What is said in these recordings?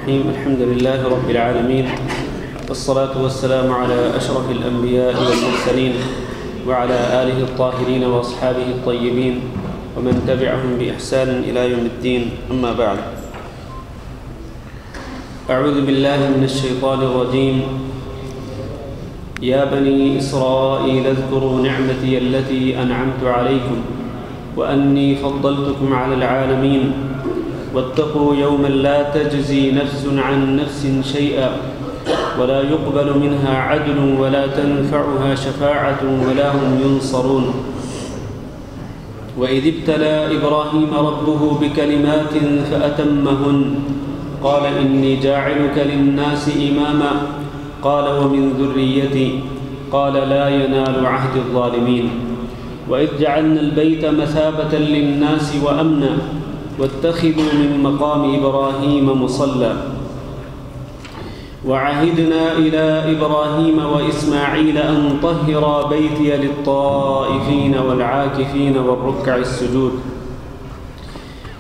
الرحيم. الحمد لله رب العالمين، والصلاة والسلام على أشرف الأنبياء والمرسلين وعلى آله الطاهرين وأصحابه الطيبين ومن تبعهم بإحسان إلى يوم الدين. أما بعد، أعوذ بالله من الشيطان الرجيم. يا بني إسرائيل اذكروا نعمتي التي أنعمت عليكم وأني فضلتكم على العالمين واتقوا يوما لا تجزي نفس عن نفس شيئا ولا يقبل منها عدل ولا تنفعها شفاعة ولا هم ينصرون. وإذ ابتلى إبراهيم ربه بكلمات فأتمهن قال إني جاعلك للناس إماما قال ومن ذريتي قال لا ينال عهد الظالمين. وإذ جعلنا البيت مثابة للناس وأمنا واتخذوا من مقام إبراهيم مصلى وعهدنا إلى إبراهيم وإسماعيل أن طهرا بيتي للطائفين والعاكفين والركع السجود.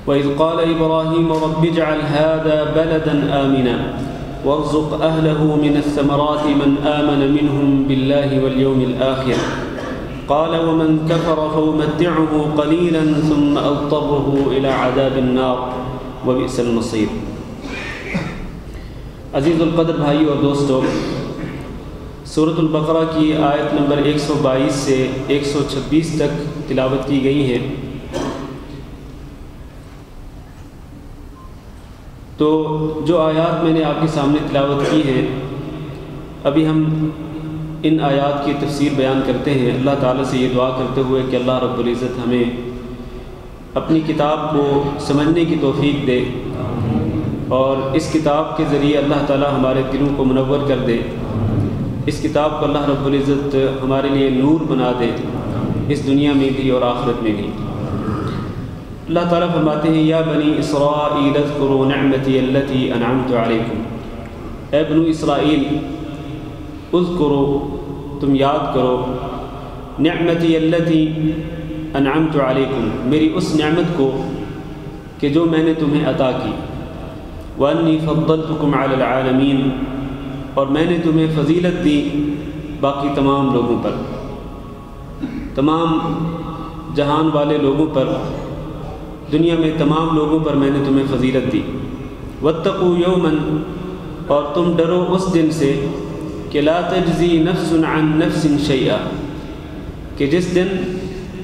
وإذ قال إبراهيم رب اجعل هذا بلدا آمنا وارزق أهله من الثمرات من آمن منهم بالله واليوم الآخر قال ومن كفر فأمتعه قليلا ثم أضطره إلى عذاب النار وبئس المصير. عزیز القدر بھائی اور دوستو، سورۃ البقرہ کی آیت نمبر 122 سے 126 تک تلاوت کی گئی ہے. تو جو آیات میں نے آپ کے سامنے تلاوت کی ہے، ابھی ہم ان آیات کی تفسیر بیان کرتے ہیں. اللہ تعالیٰ سے یہ دعا کرتے ہوئے کہ اللہ رب العزت ہمیں اپنی کتاب کو سمجھنے کی توفیق دے اور اس کتاب کے ذریعے اللہ تعالیٰ ہمارے دلوں کو منور کر دے. اس کتاب کو اللہ رب العزت ہمارے لیے نور بنا دے، اس دنیا میں بھی اور آخرت میں بھی. اللہ تعالیٰ فرماتے ہیں یا بنی اسرائیل اذکروا نعمتی التی انعمت علیکم. اے بنو اسرائیل، اذکروا، تم یاد کرو، نعمتی التی انعمت علیکم، میری اس نعمت کو کہ جو میں نے تمہیں عطا کی. وانی فضلتکم علی العالمین، اور میں نے تمہیں فضیلت دی باقی تمام لوگوں پر، تمام جہان والے لوگوں پر، دنیا میں تمام لوگوں پر میں نے تمہیں فضیلت دی. واتقوا یوما، اور تم ڈرو اس دن سے کہ لا تجزی نفس عن نفس شیئا، کہ جس دن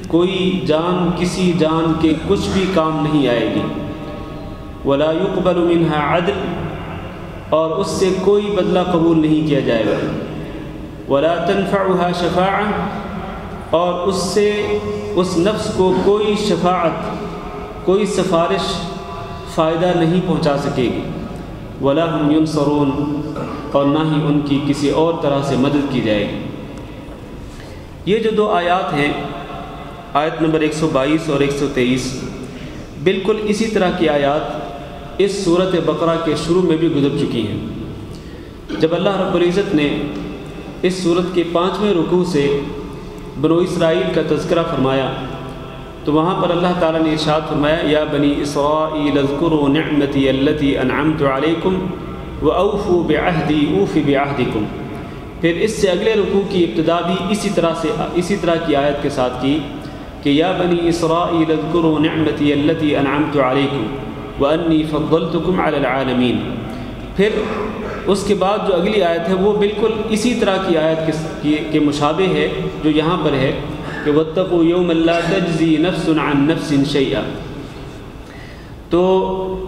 کوئی جان کسی جان کے کچھ بھی کام نہیں آئے گی. ولا يقبل منها عدل، اور اس سے کوئی بدلہ قبول نہیں کیا جائے گا. ولا تنفعها شفاعہ، اور اس سے اس نفس کو کوئی شفاعت، کوئی سفارش فائدہ نہیں پہنچا سکے گی. ولا هم ينصرون، اور نہ ہی ان کی کسی اور طرح سے مدد کی جائے گی. یہ جو دو آیات ہیں، آیت نمبر 122 اور 123، بالکل اسی طرح کی آیات اس سورۃ بقرہ کے شروع میں بھی گزر چکی ہیں. جب اللہ رب العزت نے اس سورت کے 5ویں رکوع سے بنو اسرائیل کا تذکرہ فرمایا تو وہاں پر اللہ تعالیٰ نے ارشاد فرمایا یا بنی اسرائیل اذکروا نعمتی التی انعمت علیکم واوفوا بعہدی اوف بعہدکم. پھر اس سے اگلے رکوع کی ابتدا بھی اسی طرح کی آیت کے ساتھ کی کہ یا بنی اسرائیل اذکروا نعمتی التی انعمت علیکم وانی فضلتکم علی العالمین. پھر اس کے بعد جو اگلی آیت ہے وہ بالکل اسی طرح کی آیت کے مشابہ ہے جو یہاں پر ہے کہ واتقوا یوما لا تجزی نفس عن نفس شیئا. تو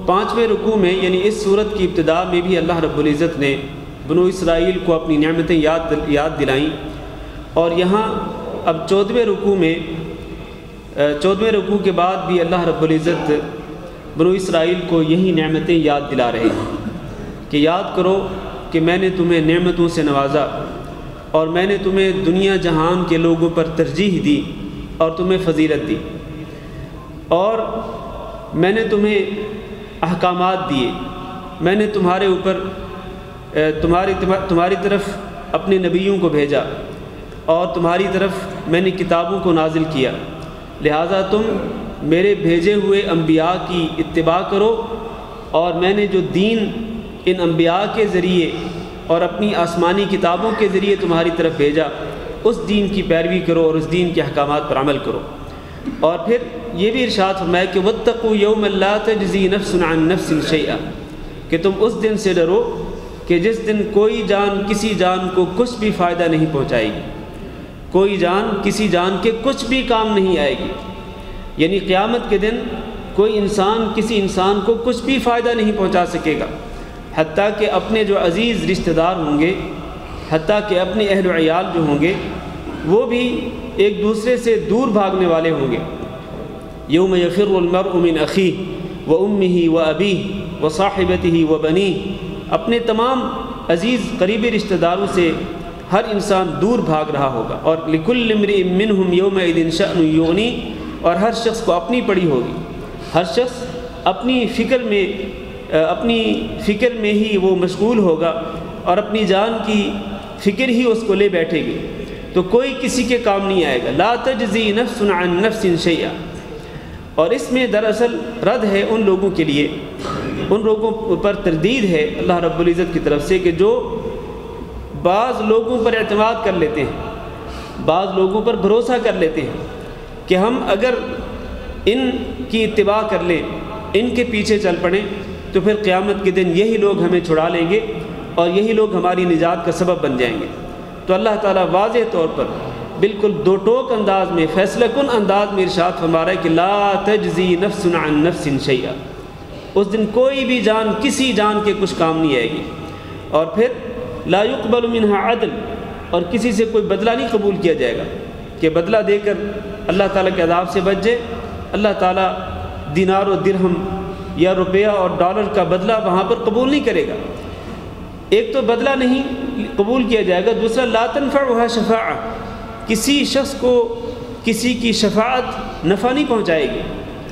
5ویں رکوع میں یعنی اس سورت کی ابتدا میں بھی اللہ رب العزت نے بنو اسرائیل کو اپنی نعمتیں یاد دلائیں، اور یہاں اب 14ویں رکوع کے بعد بھی اللہ رب العزت بنو اسرائیل کو یہی نعمتیں یاد دلا رہے ہیں کہ یاد کرو کہ میں نے تمہیں نعمتوں سے نوازا اور میں نے تمہیں دنیا جہان کے لوگوں پر ترجیح دی اور تمہیں فضیلت دی، اور میں نے تمہیں احکامات دیے. میں نے تمہارے اوپر تمہاری طرف اپنے نبیوں کو بھیجا اور تمہاری طرف میں نے کتابوں کو نازل کیا، لہٰذا تم میرے بھیجے ہوئے انبیاء کی اتباع کرو، اور میں نے جو دین ان انبیاء کے ذریعے اور اپنی آسمانی کتابوں کے ذریعے تمہاری طرف بھیجا، اس دین کی پیروی کرو اور اس دین کے احکامات پر عمل کرو۔ اور پھر یہ بھی ارشاد فرمایا کہ واتقوا یوما لا تجزی نفس عن نفس شیئا، کہ تم اس دن سے ڈرو کہ جس دن کوئی جان کسی جان کو کچھ بھی فائدہ نہیں پہنچائے گی، کوئی جان کسی جان کے کچھ بھی کام نہیں آئے گی۔ یعنی قیامت کے دن کوئی انسان کسی انسان کو کچھ بھی فائدہ نہیں پہنچا سکے گا، حتیٰ کہ اپنے جو عزیز رشتہ دار ہوں گے، حتیٰ کہ اپنے اہل و عیال جو ہوں گے، وہ بھی ایک دوسرے سے دور بھاگنے والے ہوں گے۔ یوم یفر المرء من اخیہ وامہ وابیہ وصاحبتہ وبنیہ، اپنے تمام عزیز قریبی رشتہ داروں سے ہر انسان دور بھاگ رہا ہوگا۔ اور لکل امرئ منہم یومئذ شأن یغنیہ، اور ہر شخص کو اپنی پڑی ہوگی، ہر شخص اپنی فکر میں ہی وہ مشغول ہوگا اور اپنی جان کی فکر ہی اس کو لے بیٹھے گی، تو کوئی کسی کے کام نہیں آئے گا۔ لا تجزی نفس عن نفس شیئا، اور اس میں دراصل رد ہے ان لوگوں کے لیے، ان لوگوں پر تردید ہے اللہ رب العزت کی طرف سے کہ جو بعض لوگوں پر اعتماد کر لیتے ہیں، بعض لوگوں پر بھروسہ کر لیتے ہیں کہ ہم اگر ان کی اتباع کر لیں، ان کے پیچھے چل پڑیں، تو پھر قیامت کے دن یہی لوگ ہمیں چھڑا لیں گے اور یہی لوگ ہماری نجات کا سبب بن جائیں گے۔ تو اللہ تعالیٰ واضح طور پر بالکل دو ٹوک انداز میں، فیصلہ کن انداز میں ارشاد فرما رہا ہے کہ لا تجزی نفس عن نفس شیئا، اس دن کوئی بھی جان کسی جان کے کچھ کام نہیں آئے گی۔ اور پھر لا يقبل منها عدل، اور کسی سے کوئی بدلہ نہیں قبول کیا جائے گا کہ بدلہ دے کر اللہ تعالیٰ کے عذاب سے بچ جائے۔ اللہ تعالیٰ دینار و درہم یا روپیہ اور ڈالر کا بدلہ وہاں پر قبول نہیں کرے گا۔ ایک تو بدلہ نہیں قبول کیا جائے گا، دوسرا لا تنفعها شفاعہ، کسی شخص کو کسی کی شفاعت نفع نہیں پہنچائے گی۔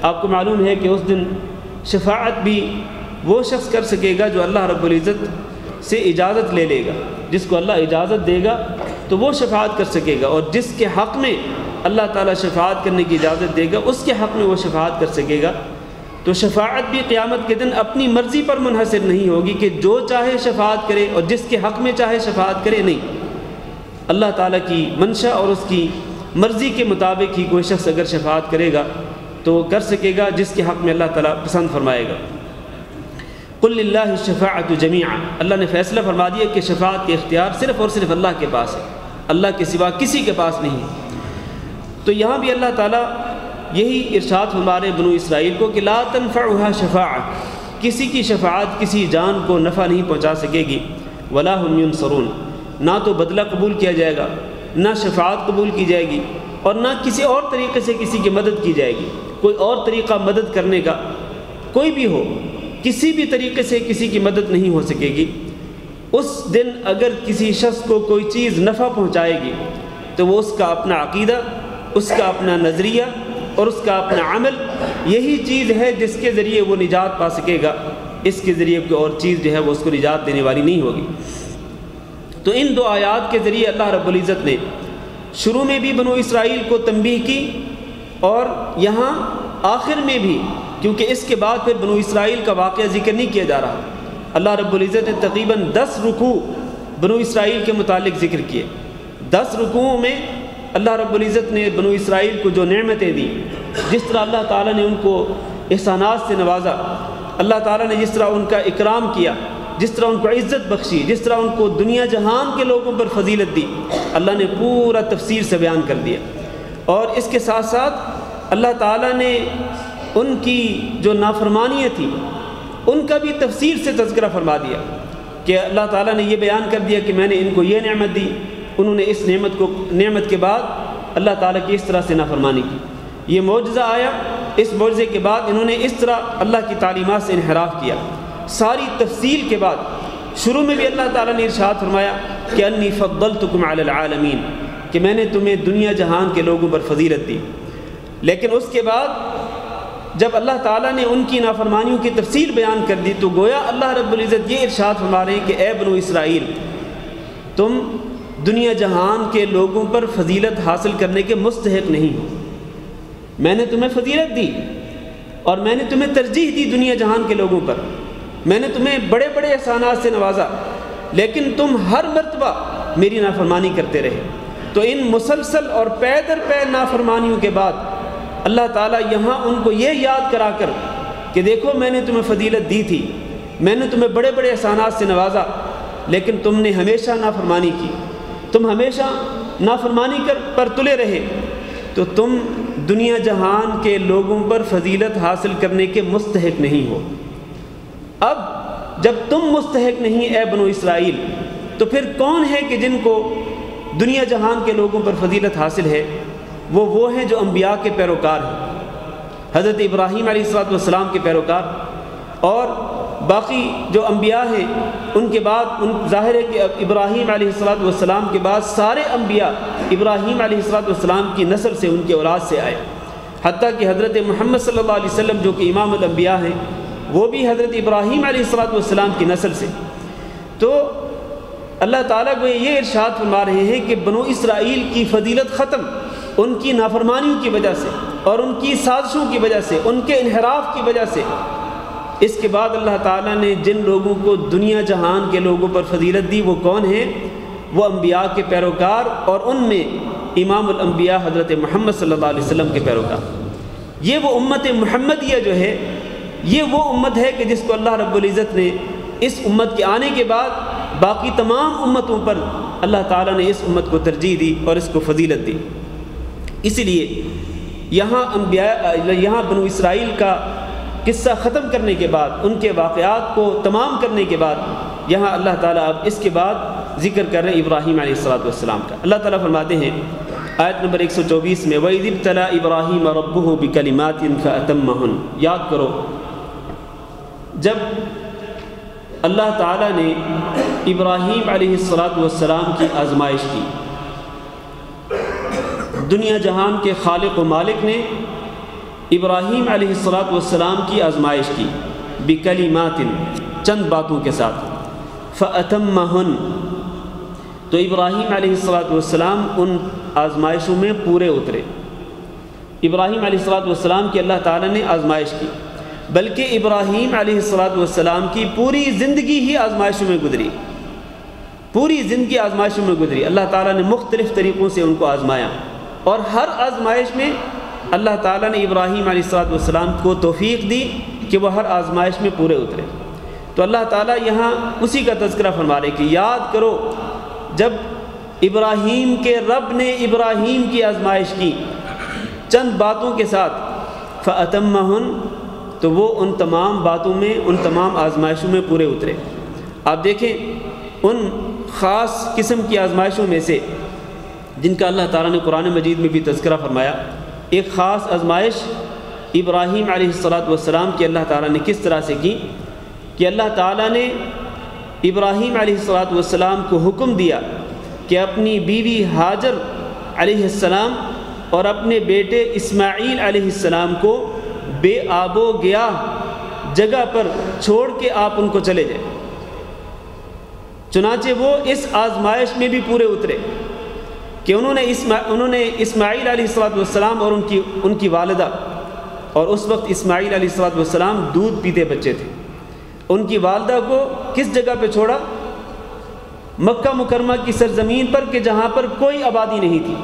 آپ کو معلوم ہے کہ اس دن شفاعت بھی وہ شخص کر سکے گا جو اللہ رب العزت سے اجازت لے لے گا، جس کو اللہ اجازت دے گا تو وہ شفاعت کر سکے گا، اور جس کے حق میں اللہ تعالیٰ شفاعت کرنے کی اجازت دے گا اس کے حق میں وہ شفاعت کر سکے گا۔ تو شفاعت بھی قیامت کے دن اپنی مرضی پر منحصر نہیں ہوگی کہ جو چاہے شفاعت کرے اور جس کے حق میں چاہے شفاعت کرے، نہیں، اللہ تعالیٰ کی منشا اور اس کی مرضی کے مطابق ہی کوئی شخص اگر شفاعت کرے گا تو کر سکے گا جس کے حق میں اللہ تعالیٰ پسند فرمائے گا۔ قل للہ الشفاعۃ جمیعا، اللہ نے فیصلہ فرما دیا کہ شفاعت کے اختیار صرف اور صرف اللہ کے پاس ہے، اللہ کے سوا کسی کے پاس نہیں ہے۔ تو یہاں بھی اللہ تعالیٰ یہی ارشاد فرما رہے بنو اسرائیل کو کہ لا تنفعها شفاعہ، کسی کی شفاعت کسی جان کو نفع نہیں پہنچا سکے گی، ولا هم ينصرون، نہ تو بدلہ قبول کیا جائے گا، نہ شفاعت قبول کی جائے گی، اور نہ کسی اور طریقے سے کسی کی مدد کی جائے گی۔ کوئی اور طریقہ مدد کرنے کا کوئی بھی ہو، کسی بھی طریقے سے کسی کی مدد نہیں ہو سکے گی۔ اس دن اگر کسی شخص کو کوئی چیز نفع پہنچائے گی تو وہ اس کا اپنا عقیدہ، اس کا اپنا نظریہ اور اس کا اپنا عمل، یہی چیز ہے جس کے ذریعے وہ نجات پا سکے گا، اس کے ذریعے کوئی اور چیز جو ہے وہ اس کو نجات دینے والی نہیں ہوگی۔ تو ان دو آیات کے ذریعے اللہ رب العزت نے شروع میں بھی بنو اسرائیل کو تنبیہ کی، اور یہاں آخر میں بھی، کیونکہ اس کے بعد پھر بنو اسرائیل کا واقعہ ذکر نہیں کیا جا رہا۔ اللہ رب العزت نے تقریباً 10 رکوع بنو اسرائیل کے متعلق ذکر کیے۔ 10 رکوعوں میں اللہ رب العزت نے بنو اسرائیل کو جو نعمتیں دیں، جس طرح اللہ تعالیٰ نے ان کو احسانات سے نوازا، اللہ تعالیٰ نے جس طرح ان کا اکرام کیا، جس طرح ان کو عزت بخشی، جس طرح ان کو دنیا جہان کے لوگوں پر فضیلت دی، اللہ نے پورا تفصیل سے بیان کر دیا۔ اور اس کے ساتھ ساتھ اللہ تعالیٰ نے ان کی جو نافرمانیاں تھیں ان کا بھی تفصیل سے تذکرہ فرما دیا کہ اللہ تعالیٰ نے یہ بیان کر دیا کہ میں نے ان کو یہ نعمت دی، انہوں نے اس نعمت کے بعد اللہ تعالیٰ کی اس طرح سے نافرمانی کی، یہ معجزہ آیا، اس معجزے کے بعد انہوں نے اس طرح اللہ کی تعلیمات سے انحراف کیا۔ ساری تفصیل کے بعد شروع میں بھی اللہ تعالیٰ نے ارشاد فرمایا کہ انی فضلتکم علی العالمین، کہ میں نے تمہیں دنیا جہان کے لوگوں پر فضیلت دی۔ لیکن اس کے بعد جب اللہ تعالیٰ نے ان کی نافرمانیوں کی تفصیل بیان کر دی تو گویا اللہ رب العزت یہ ارشاد فرما رہے ہیں کہ اے بنو اسرائیل، تم دنیا جہان کے لوگوں پر فضیلت حاصل کرنے کے مستحق نہیں ہو۔ میں نے تمہیں فضیلت دی اور میں نے تمہیں ترجیح دی دنیا جہان کے لوگوں پر، میں نے تمہیں بڑے بڑے احسانات سے نوازا، لیکن تم ہر مرتبہ میری نافرمانی کرتے رہے۔ تو ان مسلسل اور پے در پے نافرمانیوں کے بعد اللہ تعالیٰ یہاں ان کو یہ یاد کرا کر کہ دیکھو میں نے تمہیں فضیلت دی تھی، میں نے تمہیں بڑے بڑے احسانات سے نوازا، لیکن تم نے ہمیشہ نافرمانی کی، تم ہمیشہ نافرمانی پر تلے رہے، تو تم دنیا جہان کے لوگوں پر فضیلت حاصل کرنے کے مستحق نہیں ہو۔ اب جب تم مستحق نہیں اے بنو اسرائیل، تو پھر کون ہے کہ جن کو دنیا جہان کے لوگوں پر فضیلت حاصل ہے؟ وہ ہیں جو انبیاء کے پیروکار ہیں، حضرت ابراہیم علیہ السلام کے پیروکار، اور باقی جو انبیاء ہیں ان کے بعد ظاہر ہے کہ ابراہیم علیہ السلام کے بعد سارے انبیاء ابراہیم علیہ السلام کی نسل سے، ان کے اولاد سے آئے، حتیٰ کہ حضرت محمد صلی اللہ علیہ وسلم جو کہ امام الانبیاء ہیں وہ بھی حضرت ابراہیم علیہ السلام کی نسل سے۔ تو اللہ تعالیٰ کو یہ ارشاد فرما رہے ہیں کہ بنو اسرائیل کی فضیلت ختم ان کی نافرمانیوں کی وجہ سے اور ان کی سازشوں کی وجہ سے، ان کے انحراف کی وجہ سے۔ اس کے بعد اللہ تعالیٰ نے جن لوگوں کو دنیا جہان کے لوگوں پر فضیلت دی وہ کون ہیں؟ وہ انبیاء کے پیروکار، اور ان میں امام الانبیاء حضرت محمد صلی اللہ علیہ وسلم کے پیروکار۔ یہ وہ امت محمدیہ جو ہے، یہ وہ امت ہے کہ جس کو اللہ رب العزت نے اس امت کے آنے کے بعد باقی تمام امتوں پر اللہ تعالیٰ نے اس امت کو ترجیح دی اور اس کو فضیلت دی۔ اسی لیے یہاں بنو اسرائیل کا قصہ ختم کرنے کے بعد، ان کے واقعات کو تمام کرنے کے بعد، یہاں اللہ تعالیٰ اب اس کے بعد ذکر کر رہے ہیں ابراہیم علیہ السلام کا۔ اللہ تعالیٰ فرماتے ہیں آیت نمبر 124 میں، وَإِذِ ابْتَلَىٰ إِبْرَاهِيمَ رَبُّهُ بِكَلِمَاتٍ فَأَتَمَّهُنَّ۔ یاد کرو جب اللہ تعالیٰ نے ابراہیم علیہ السلام کی آزمائش کی، دنیا جہان کے خالق و مالک نے ابراہیم علیہ السلام کی آزمائش کی، بکلمات، چند باتوں کے ساتھ، فأتمہن، تو ابراہیم علیہ السلام ان آزمائشوں میں پورے اترے۔ ابراہیم علیہ السلام کی اللہ تعالیٰ نے آزمائش کی، بلکہ ابراہیم علیہ السلام کی پوری زندگی ہی آزمائشوں میں گزری، پوری زندگی آزمائشوں میں گزری۔ اللہ تعالیٰ نے مختلف طریقوں سے ان کو آزمایا، اور ہر آزمائش میں اللہ تعالیٰ نے ابراہیم علیہ السلام کو توفیق دی کہ وہ ہر آزمائش میں پورے اترے۔ تو اللہ تعالیٰ یہاں اسی کا تذکرہ فرما رہے کہ یاد کرو جب ابراہیم کے رب نے ابراہیم کی آزمائش کی چند باتوں کے ساتھ، فأتمہن، تو وہ ان تمام باتوں میں، ان تمام آزمائشوں میں پورے اترے۔ آپ دیکھیں ان خاص قسم کی آزمائشوں میں سے جن کا اللہ تعالیٰ نے قرآن مجید میں بھی تذکرہ فرمایا، ایک خاص آزمائش ابراہیم علیہ السلام کی اللہ تعالیٰ نے کس طرح سے کی کہ اللہ تعالیٰ نے ابراہیم علیہ السلام کو حکم دیا کہ اپنی بیوی ہاجر علیہ السلام اور اپنے بیٹے اسماعیل علیہ السلام کو بے آب و گیاہ جگہ پر چھوڑ کے آپ ان کو چلے جائیں۔ چنانچہ وہ اس آزمائش میں بھی پورے اترے کہ انہوں نے اسماعیل علیہ السلام اور ان کی والدہ، اور اس وقت اسماعیل علیہ السلام دودھ پیتے بچے تھے، ان کی والدہ کو کس جگہ پہ چھوڑا؟ مکہ مکرمہ کی سرزمین پر، کہ جہاں پر کوئی آبادی نہیں تھی،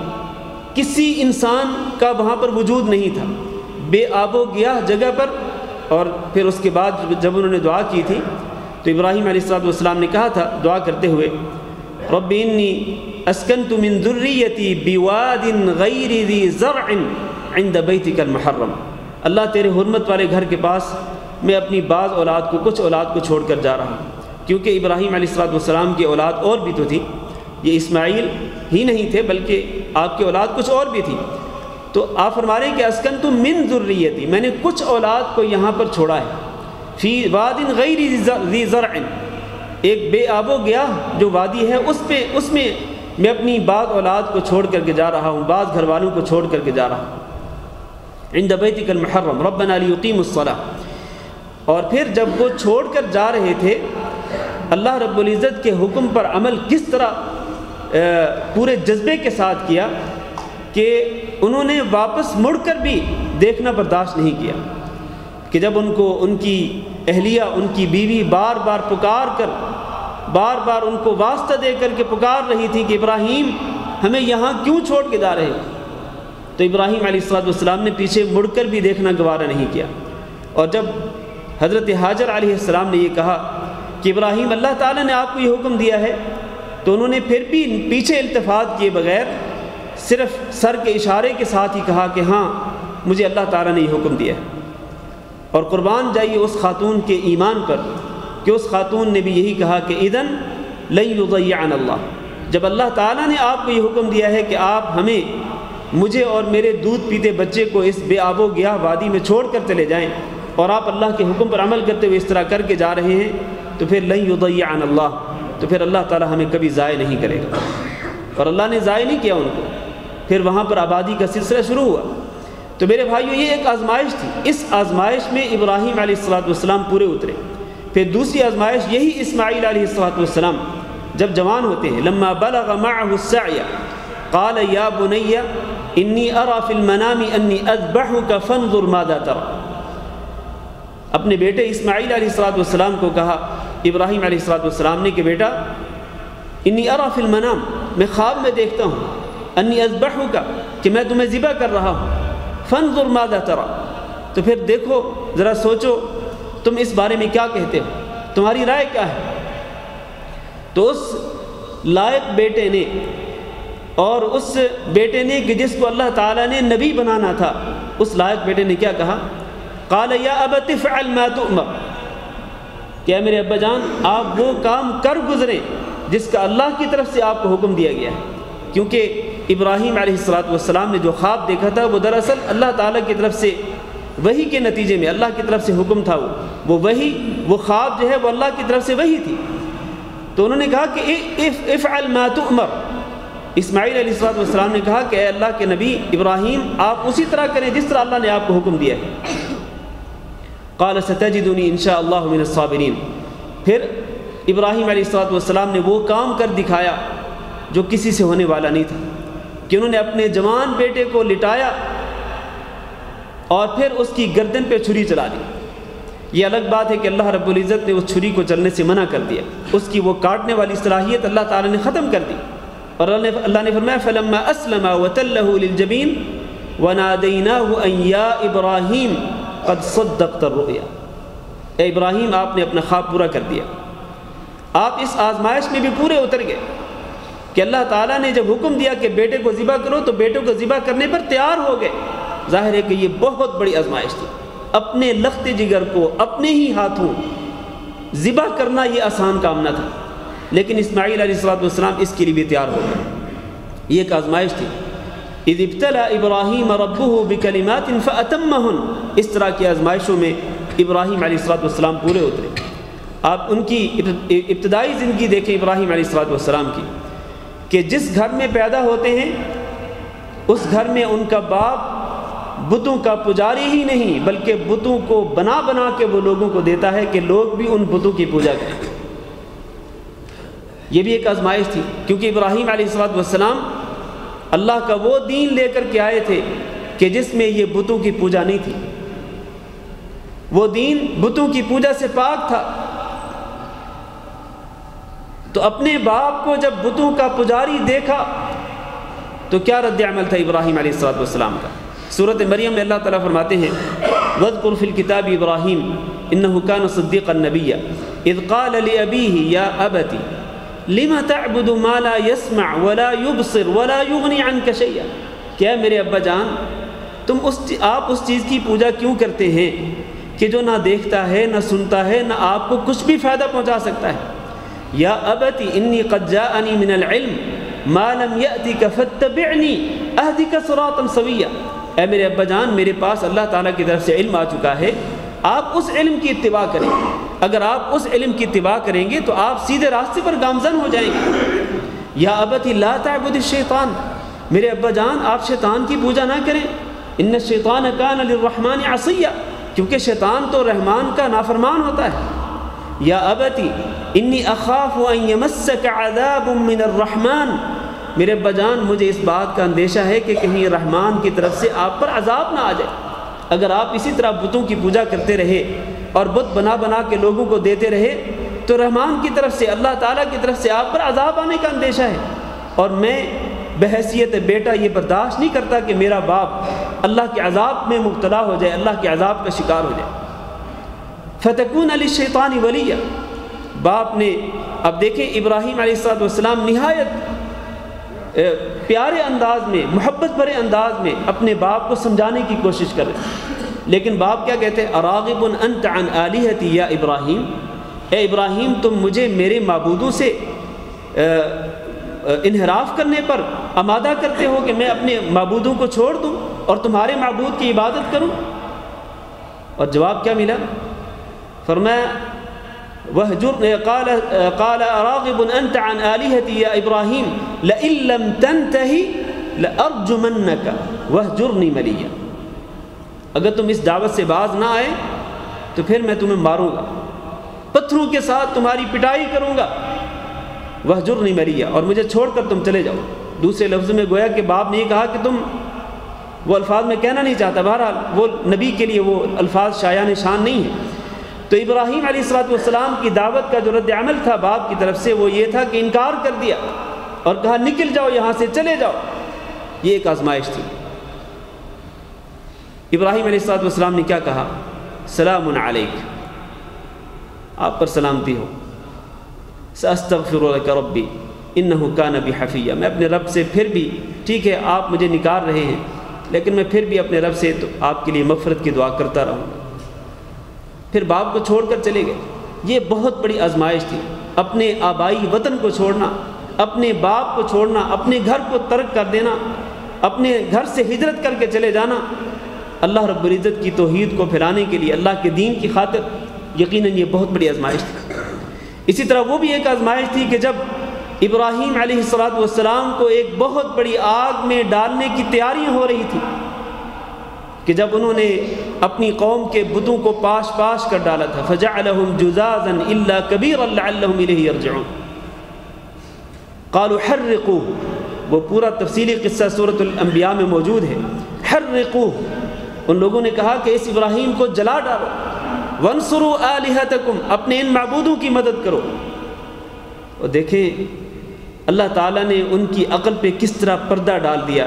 کسی انسان کا وہاں پر وجود نہیں تھا، بے آب و گیاہ جگہ پر۔ اور پھر اس کے بعد جب انہوں نے دعا کی تھی تو ابراہیم علیہ السلام نے کہا تھا دعا کرتے ہوئے، رب انی اسکنت من ذریتی بواد غیر ذی زرع عند بیتک المحرم، اللہ تیرے حرمت والے گھر کے پاس میں اپنی بعض اولاد کو، کچھ اولاد کو چھوڑ کر جا رہا ہوں، کیونکہ ابراہیم علیہ السلام کی اولاد اور بھی تو تھی، یہ اسماعیل ہی نہیں تھے بلکہ آپ کی اولاد کچھ اور بھی تھی۔ تو آپ فرما رہے ہیں کہ اسکنت من ذریتی، میں نے کچھ اولاد کو یہاں پر چھوڑا ہے، فی واد غیر ذی زرع، ایک بے آب و گیاہ جو وادی ہے اس میں میں اپنی بعض اولاد کو چھوڑ کر کے جا رہا ہوں، بعض گھر والوں کو چھوڑ کر کے جا رہا ہوں، عند بیتک المحرم ربنا لیقیموا الصلاۃ۔ اور پھر جب وہ چھوڑ کر جا رہے تھے، اللہ رب العزت کے حکم پر عمل کس طرح پورے جذبے کے ساتھ کیا کہ انہوں نے واپس مڑ کر بھی دیکھنا برداشت نہیں کیا، کہ جب ان کو ان کی اہلیہ ان کی بیوی بار بار پکار کر، بار بار ان کو واسطہ دے کر کے پکار رہی تھی کہ ابراہیم ہمیں یہاں کیوں چھوڑ کے جا رہے؟ تو ابراہیم علیہ السلام نے پیچھے مڑ کر بھی دیکھنا گوارا نہیں کیا۔ اور جب حضرت حاجر علیہ السلام نے یہ کہا کہ ابراہیم اللہ تعالیٰ نے آپ کو یہ حکم دیا ہے، تو انہوں نے پھر بھی پیچھے التفات کیے بغیر صرف سر کے اشارے کے ساتھ ہی کہا کہ ہاں مجھے اللہ تعالیٰ نے یہ حکم دیا ہے۔ اور قربان جائیے اس خاتون کے ایمان پر کہ اس خاتون نے بھی یہی کہا کہ اذن لن یضیعنا اللہ، جب اللہ تعالیٰ نے آپ کو یہ حکم دیا ہے کہ آپ ہمیں، مجھے اور میرے دودھ پیتے بچے کو اس بے آب و گیاہ وادی میں چھوڑ کر چلے جائیں، اور آپ اللہ کے حکم پر عمل کرتے ہوئے اس طرح کر کے جا رہے ہیں، تو پھر لن یضیعنا اللہ، تو پھر اللہ تعالیٰ ہمیں کبھی ضائع نہیں کرے گا۔ اور اللہ نے ضائع نہیں کیا ان کو، پھر وہاں پر آبادی کا سلسلہ شروع ہوا۔ تو میرے بھائیو یہ ایک آزمائش تھی، اس آزمائش میں ابراہیم علیہ السلام پورے اترے۔ پھر دوسری آزمائش یہی اسماعیل علیہ السلام جب جوان ہوتے ہیں، لما بلغ معه السعی قال یا بنی انی ارى فی المنام انی اذبحک فانظر ماذا ترى، اپنے بیٹے اسماعیل علیہ السلام کو کہا ابراہیم علیہ السلام نے کہ بیٹا انی ارى فی المنام، میں خواب میں دیکھتا ہوں، انی اذبحک کہ میں تمہیں ذبح کر رہا ہوں، فانظر ماذا ترى، تو پھر دیکھو ذرا سوچو تم اس بارے میں کیا کہتے ہو، تمہاری رائے کیا ہے۔ تو اس لائق بیٹے نے، اور اس بیٹے نے کہ جس کو اللہ تعالیٰ نے نبی بنانا تھا، اس لائق بیٹے نے کیا کہا؟ قال یا ابت افعل ما تؤمر، کہ میرے ابا جان آپ وہ کام کر گزریں جس کا اللہ کی طرف سے آپ کو حکم دیا گیا ہے، کیونکہ ابراہیم علیہ السلام نے جو خواب دیکھا تھا وہ دراصل اللہ تعالیٰ کی طرف سے وحی کے نتیجے میں اللہ کی طرف سے حکم تھا، وہ وحی، وہ خواب جو ہے وہ اللہ کی طرف سے وحی تھی۔ تو انہوں نے کہا کہ افعل ما تؤمر، اسماعیل علیہ السلام نے کہا کہ اے اللہ کے نبی ابراہیم آپ اسی طرح کریں جس طرح اللہ نے آپ کو حکم دیا ہے۔ قال ستجدنی ان شاء اللہ من الصابرین، پھر ابراہیم علیہ السلام نے وہ کام کر دکھایا جو کسی سے ہونے والا نہیں تھا، کہ انہوں نے اپنے جوان بیٹے کو لٹایا اور پھر اس کی گردن پہ چھری چلا دی۔ یہ الگ بات ہے کہ اللہ رب العزت نے اس چھری کو چلنے سے منع کر دیا، اس کی وہ کاٹنے والی صلاحیت اللہ تعالیٰ نے ختم کر دی، اور اللہ نے فرمایا فلما اسلم وتلہ للجبین ونادیناہ ان یا ابراہیم قد صدقت الرؤیا، اے ابراہیم آپ نے اپنا خواب پورا کر دیا۔ آپ اس آزمائش میں بھی پورے اتر گئے کہ اللہ تعالیٰ نے جب حکم دیا کہ بیٹے کو ذبح کرو تو بیٹے کو ذبح کرنے پر تیار ہو گئے۔ ظاہر ہے کہ یہ بہت بڑی آزمائش تھی، اپنے لخت جگر کو اپنے ہی ہاتھوں ذبح کرنا یہ آسان کام نہ تھا، لیکن اسماعیل علیہ السلام اس کے لیے بھی تیار ہو گئے۔ یہ ایک آزمائش تھی۔ اذ ابتلى ابراہیم ربہ بکلمات فاتمہن، اس طرح کی آزمائشوں میں ابراہیم علیہ السلام پورے اترے۔ آپ ان کی ابتدائی زندگی دیکھیں ابراہیم علیہ السلام کی، کہ جس گھر میں پیدا ہوتے ہیں اس گھر میں ان کا باپ بتوں کا پجاری ہی نہیں بلکہ بتوں کو بنا بنا کے وہ لوگوں کو دیتا ہے کہ لوگ بھی ان بتوں کی پوجا کریں۔ یہ بھی ایک آزمائش تھی، کیونکہ ابراہیم علیہ السلام اللہ کا وہ دین لے کر کے آئے تھے کہ جس میں یہ بتوں کی پوجا نہیں تھی، وہ دین بتوں کی پوجا سے پاک تھا۔ تو اپنے باپ کو جب بتوں کا پجاری دیکھا تو کیا رد عمل تھا ابراہیم علیہ السلام کا؟ سورۃ مریم میں اللہ تعالیٰ فرماتے ہیں وَاذْكُرْ فِي الْكِتَابِ إِبْرَاهِيمَ إِنَّهُ كَانَ صِدِّيقًا نَبِيًّا إِذْ قَالَ لِأَبِيهِ يَا أَبَتِ لِمَ تَعْبُدُ مَا لَا يَسْمَعُ وَلَا يُبْصِرُ وَلَا يُغْنِي عَنْكَ شَيْئًا، کیا میرے ابا جان آپ اس چیز کی پوجا کیوں کرتے ہیں کہ جو نہ دیکھتا ہے نہ سنتا ہے نہ آپ کو کچھ بھی فائدہ پہنچا سکتا ہے۔ یا ابتی انی قد جاءنی من العلم ما لم یأتک فاتبعنی اہدک صراطا سویا، اے میرے ابا جان میرے پاس اللہ تعالیٰ کی طرف سے علم آ چکا ہے، آپ اس علم کی اتباع کریں، اگر آپ اس علم کی اتباع کریں گے تو آپ سیدھے راستے پر گامزن ہو جائیں گے۔ یا ابتی لا تعبد الشیطان، میرے ابا جان آپ شیطان کی پوجا نہ کریں، ان الشیطان کان للرحمن عصیا، کیونکہ شیطان تو رحمان کا نافرمان ہوتا ہے۔ یا ابتی انی اخاف ان یمسک عذاب من الرحمن، میرے ابا جان مجھے اس بات کا اندیشہ ہے کہ کہیں رحمان کی طرف سے آپ پر عذاب نہ آ جائے۔ اگر آپ اسی طرح بتوں کی پوجا کرتے رہے اور بت بنا بنا کے لوگوں کو دیتے رہے تو رحمان کی طرف سے، اللہ تعالیٰ کی طرف سے آپ پر عذاب آنے کا اندیشہ ہے، اور میں بحیثیت بیٹا یہ برداشت نہیں کرتا کہ میرا باپ اللہ کے عذاب میں مبتلا ہو جائے، اللہ کے عذاب کا شکار ہو جائے۔ فتکون للشیطان ولیہ، باپ نے، اب دیکھیں ابراہیم علیہ السلام نہایت پیارے انداز میں، محبت بھرے انداز میں اپنے باپ کو سمجھانے کی کوشش کر رہے ہیں، لیکن باپ کیا کہتے ہیں؟ اراغب انت عن آلہتی یا ابراہیم، اے ابراہیم تم مجھے میرے معبودوں سے انحراف کرنے پر آمادہ کرتے ہو کہ میں اپنے معبودوں کو چھوڑ دوں اور تمہارے معبود کی عبادت کروں؟ اور جواب کیا ملا؟ فرمایا قال اراغب انت عن آلہتی یا ابراہیم لئن لم تنتہی لارجمنک وہجرنی ملیہ، اگر تم اس دعوت سے باز نہ آئے تو پھر میں تمہیں ماروں گا، پتھروں کے ساتھ تمہاری پٹائی کروں گا، وہجرنی ملیہ، اور مجھے چھوڑ کر تم چلے جاؤ۔ دوسرے لفظ میں گویا کہ باپ نے یہ کہا کہ تم، وہ الفاظ میں کہنا نہیں چاہتا، بہرحال وہ نبی کے لیے وہ الفاظ شایان شان نہیں ہیں۔ تو ابراہیم علیہ السلام کی دعوت کا جو رد عمل تھا باپ کی طرف سے وہ یہ تھا کہ انکار کر دیا اور کہا نکل جاؤ یہاں سے، چلے جاؤ۔ یہ ایک آزمائش تھی۔ ابراہیم علیہ السلام نے کیا کہا؟ سلام علیک، آپ پر سلامتی ہو، ساستغفر لک ربی انہ کان بی حفیہ، میں اپنے رب سے پھر بھی، ٹھیک ہے آپ مجھے نکال رہے ہیں لیکن میں پھر بھی اپنے رب سے تو آپ کے لیے مغفرت کی دعا کرتا رہوں گا۔ پھر باپ کو چھوڑ کر چلے گئے۔ یہ بہت بڑی آزمائش تھی، اپنے آبائی وطن کو چھوڑنا، اپنے باپ کو چھوڑنا، اپنے گھر کو ترک کر دینا، اپنے گھر سے ہجرت کر کے چلے جانا اللہ رب العزت کی توحید کو پھیلانے کے لیے، اللہ کے دین کی خاطر۔ یقیناً یہ بہت بڑی آزمائش تھی۔ اسی طرح وہ بھی ایک آزمائش تھی کہ جب ابراہیم علیہ السلام کو ایک بہت بڑی آگ میں ڈالنے کی تیاریاں ہو رہی تھی، کہ جب انہوں نے اپنی قوم کے بتوں کو پاش پاش کر ڈالا تھا، فَجَعَلَهُمْ جُزَازًا إِلَّا كَبِيرًا لَعَلَّهُمْ إِلَيْهِ يَرْجِعُونَ، قالوا حرقوه، وہ پورا تفصیلی قصہ سورۃ الانبیاء میں موجود ہے۔ حرقوه، ان لوگوں نے کہا کہ اس ابراہیم کو جلا ڈالو، وَانصُرُوا آلِهَتَكُمْ، اپنے ان معبودوں کی مدد کرو۔ اور دیکھیں اللہ تعالیٰ نے ان کی عقل پہ کس طرح پردہ ڈال دیا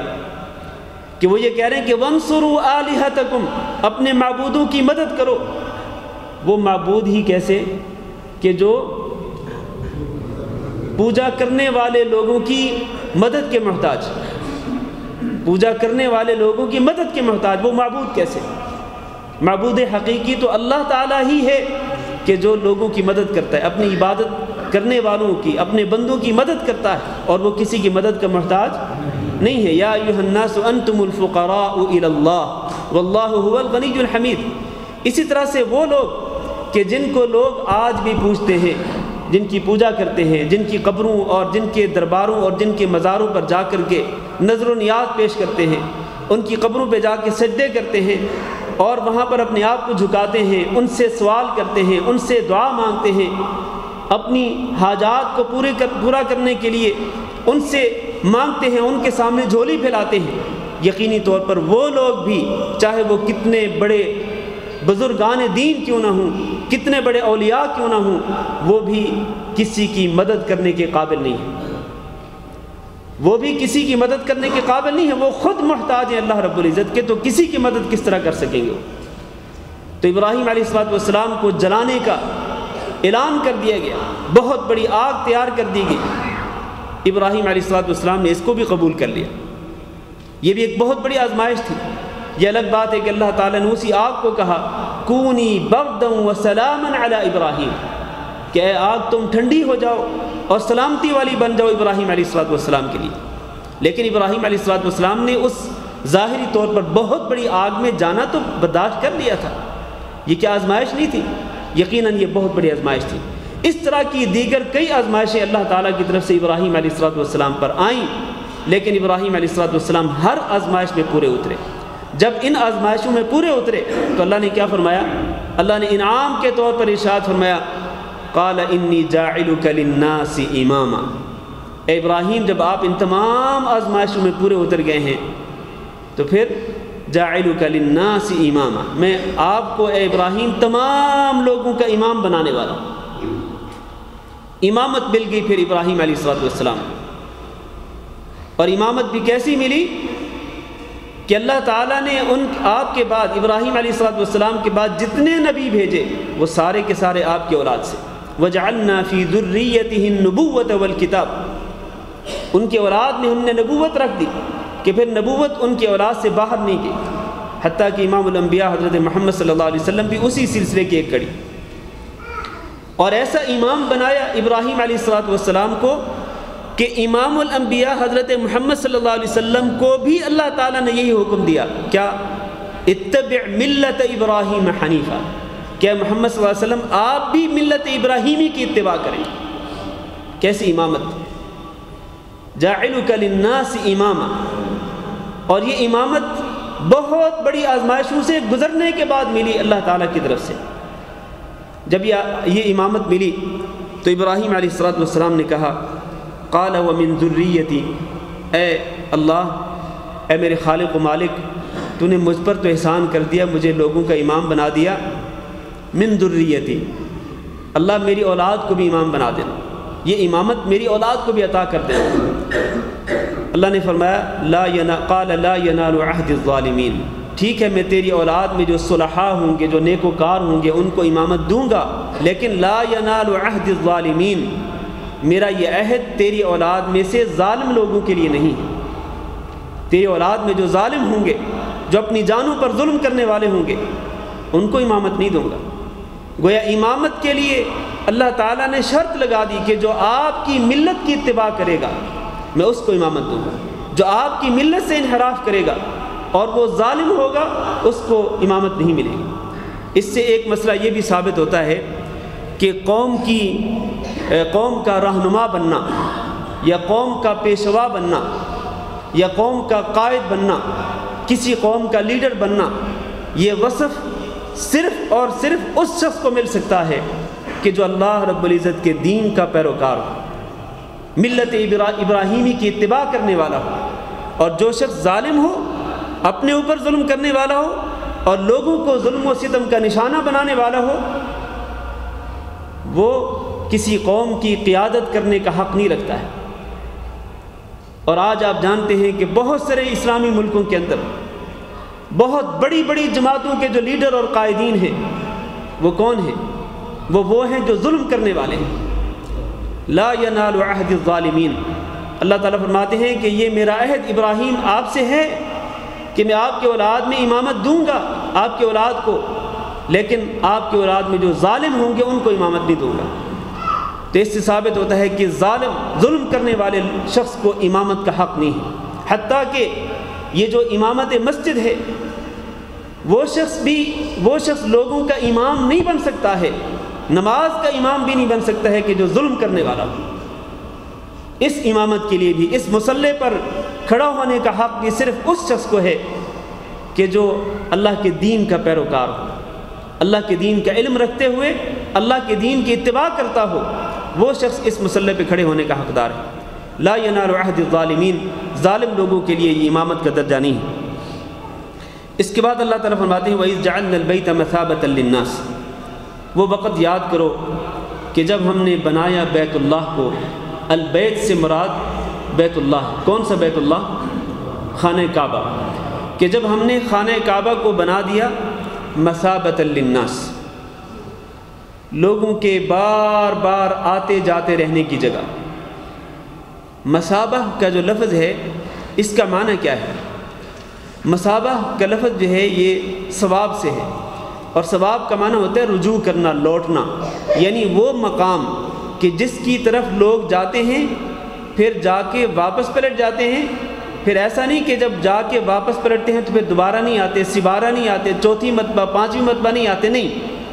کہ وہ یہ کہہ رہے ہیں کہ وَانصُرُوا آلِهَتَكُمْ، اپنے معبودوں کی مدد کرو۔ وہ معبود ہی کیسے کہ جو پوجا کرنے والے لوگوں کی مدد کے محتاج، پوجا کرنے والے لوگوں کی مدد کے محتاج، وہ معبود کیسے؟ معبود حقیقی تو اللہ تعالیٰ ہی ہے کہ جو لوگوں کی مدد کرتا ہے، اپنی عبادت کرنے والوں کی، اپنے بندوں کی مدد کرتا ہے، اور وہ کسی کی مدد کا محتاج نہیں ہے۔ یا ایھا الناس انتم الفقراء الی اللہ واللہ هو الغنی الحمید۔ اسی طرح سے وہ لوگ کہ جن کو لوگ آج بھی پوجتے ہیں، جن کی پوجا کرتے ہیں، جن کی قبروں اور جن کے درباروں اور جن کے مزاروں پر جا کر کے نظر و نیاز پیش کرتے ہیں، ان کی قبروں پہ جا کے سجدے کرتے ہیں اور وہاں پر اپنے آپ کو جھکاتے ہیں، ان سے سوال کرتے ہیں، ان سے دعا مانگتے ہیں، اپنی حاجات کو پورا کرنے کے لیے ان سے مانگتے ہیں، ان کے سامنے جھولی پھیلاتے ہیں۔ یقینی طور پر وہ لوگ بھی، چاہے وہ کتنے بڑے بزرگان دین کیوں نہ ہوں، کتنے بڑے اولیاء کیوں نہ ہوں، وہ بھی کسی کی مدد کرنے کے قابل نہیں ہیں، وہ بھی کسی کی مدد کرنے کے قابل نہیں ہیں، وہ خود محتاج ہیں اللہ رب العزت کے، تو کسی کی مدد کس طرح کر سکیں گے؟ تو ابراہیم علیہ السلام کو جلانے کا اعلان کر دیا گیا، بہت بڑی آگ تیار کر دی گئی۔ ابراہیم علیہ السلام نے اس کو بھی قبول کر لیا۔ یہ بھی ایک بہت بڑی آزمائش تھی۔ یہ الگ بات ہے کہ اللہ تعالیٰ نے اسی آگ کو کہا کونی بردا وسلاما علی ابراہیم، کہ اے آگ تم ٹھنڈی ہو جاؤ اور سلامتی والی بن جاؤ ابراہیم علیہ السلام کے لیے۔ لیکن ابراہیم علیہ السلام نے اس ظاہری طور پر بہت بڑی آگ میں جانا تو برداشت کر لیا تھا۔ یہ کیا آزمائش نہیں تھی؟ یقیناً یہ بہت بڑی آزمائش تھی۔ اس طرح کی دیگر کئی آزمائشیں اللہ تعالیٰ کی طرف سے ابراہیم علیہ السلام پر آئیں، لیکن ابراہیم علیہ السلام ہر آزمائش میں پورے اترے۔ جب ان آزمائشوں میں پورے اترے تو اللہ نے کیا فرمایا؟ اللہ نے انعام کے طور پر ارشاد فرمایا قال انی جاعلک للناس اماما، اے ابراہیم جب آپ ان تمام آزمائشوں میں پورے اتر گئے ہیں تو پھر جاعلک للناس اماما، میں آپ کو اے ابراہیم تمام لوگوں کا امام بنانے والا ہوں۔ امامت مل گئی پھر ابراہیم علیہ السلام، اور امامت بھی کیسی ملی کہ اللہ تعالیٰ نے آپ کے بعد ابراہیم علیہ السلام کے بعد جتنے نبی بھیجے وہ سارے کے سارے آپ کی اولاد سے۔ وَجَعَلْنَا فِي ذُرِّيَّتِهِ النُّبُوَّةَ وَالْكِتَابَ، ان کی اولاد میں ہم نے نبوت رکھ دی کہ پھر نبوت ان کی اولاد سے باہر نہیں گئی، حتیٰ کہ امام الانبیاء حضرت محمد صلی اللہ علیہ وسلم بھی اسی سلسلے کی ایک کڑی، اور ایسا امام بنایا ابراہیم علیہ السلام کو کہ امام الانبیاء حضرت محمد صلی اللہ علیہ وسلم کو بھی اللہ تعالیٰ نے یہی حکم دیا، کیا؟ اتبع ملت ابراہیم حنیفہ، کہ محمد صلی اللہ علیہ وسلم آپ بھی ملت ابراہیمی کی اتباع کریں۔ کیسی امامت؟ جاعلک للناس اماما، اور یہ امامت بہت بڑی آزمائشوں سے گزرنے کے بعد ملی اللہ تعالیٰ کی طرف سے۔ جب یہ امامت ملی تو ابراہیم علیہ السلام نے کہا قال ومن ذریتی، اے اللہ، اے میرے خالق و مالک، تو نے مجھ پر تو احسان کر دیا، مجھے لوگوں کا امام بنا دیا، من ذریتی، اللہ میری اولاد کو بھی امام بنا دینا، یہ امامت میری اولاد کو بھی عطا کر دینا۔ اللہ نے فرمایا قال لا ینال عہد الظالمین، ٹھیک ہے میں تیری اولاد میں جو صلحاء ہوں گے، جو نیکوکار ہوں گے، ان کو امامت دوں گا، لیکن لا ینال عہد الظالمین، میرا یہ عہد تیری اولاد میں سے ظالم لوگوں کے لیے نہیں ہے۔ تیری اولاد میں جو ظالم ہوں گے، جو اپنی جانوں پر ظلم کرنے والے ہوں گے، ان کو امامت نہیں دوں گا۔ گویا امامت کے لیے اللہ تعالیٰ نے شرط لگا دی کہ جو آپ کی ملت کی اتباع کرے گا میں اس کو امامت دوں گا، جو آپ کی ملت سے انحراف کرے گا اور وہ ظالم ہوگا اس کو امامت نہیں ملے گی۔ اس سے ایک مسئلہ یہ بھی ثابت ہوتا ہے کہ قوم کا رہنما بننا، یا قوم کا پیشوا بننا، یا قوم کا قائد بننا، کسی قوم کا لیڈر بننا، یہ وصف صرف اور صرف اس شخص کو مل سکتا ہے کہ جو اللہ رب العزت کے دین کا پیروکار ہو، ملت ابراہیمی کی اتباع کرنے والا ہو، اور جو شخص ظالم ہو، اپنے اوپر ظلم کرنے والا ہو اور لوگوں کو ظلم و ستم کا نشانہ بنانے والا ہو، وہ کسی قوم کی قیادت کرنے کا حق نہیں رکھتا ہے۔ اور آج آپ جانتے ہیں کہ بہت سارے اسلامی ملکوں کے اندر بہت بڑی بڑی جماعتوں کے جو لیڈر اور قائدین ہیں وہ کون ہیں؟ وہ ہیں جو ظلم کرنے والے ہیں۔ لا ینال عہد الظالمین، اللہ تعالیٰ فرماتے ہیں کہ یہ میرا عہد ابراہیم آپ سے ہے کہ میں آپ کے اولاد میں امامت دوں گا، آپ کے اولاد کو، لیکن آپ کے اولاد میں جو ظالم ہوں گے ان کو امامت نہیں دوں گا۔ تو اس سے ثابت ہوتا ہے کہ ظلم کرنے والے شخص کو امامت کا حق نہیں ہے، حتیٰ کہ یہ جو امامت مسجد ہے وہ شخص لوگوں کا امام نہیں بن سکتا ہے، نماز کا امام بھی نہیں بن سکتا ہے کہ جو ظلم کرنے والا ہو۔ اس امامت کے لیے بھی، اس مصلی پر کھڑا ہونے کا حق بھی صرف اس شخص کو ہے کہ جو اللہ کے دین کا پیروکار ہو، اللہ کے دین کا علم رکھتے ہوئے اللہ کے دین کی اتباع کرتا ہو، وہ شخص اس مصلی پہ کھڑے ہونے کا حقدار ہے۔ لا ینال عہد الظالمین، ظالم لوگوں کے لیے یہ امامت کا درجہ نہیں ہے۔ اس کے بعد اللہ تعالیٰ فرماتے ہیں وَإِذْ جَعَلْنَا الْبَيْتَ مَثَابَةً لِلنَّاسِ، وہ وقت یاد کرو کہ جب ہم نے بنایا بیت اللہ کو، البیت سے مراد بیت اللہ، کون سا بیت اللہ؟ خانہ کعبہ، کہ جب ہم نے خانہ کعبہ کو بنا دیا مثابۃ للناس، لوگوں کے بار بار آتے جاتے رہنے کی جگہ۔ مثابہ کا جو لفظ ہے اس کا معنی کیا ہے؟ مثابہ کا لفظ جو ہے یہ ثواب سے ہے، اور ثواب کا معنی ہوتا ہے رجوع کرنا، لوٹنا، یعنی وہ مقام کہ جس کی طرف لوگ جاتے ہیں پھر جا کے واپس پلٹ جاتے ہیں، پھر ایسا نہیں کہ جب جا کے واپس پلٹتے ہیں تو پھر دوبارہ نہیں آتے، سبارہ نہیں آتے، چوتھی مرتبہ، پانچویں مرتبہ نہیں آتے، نہیں،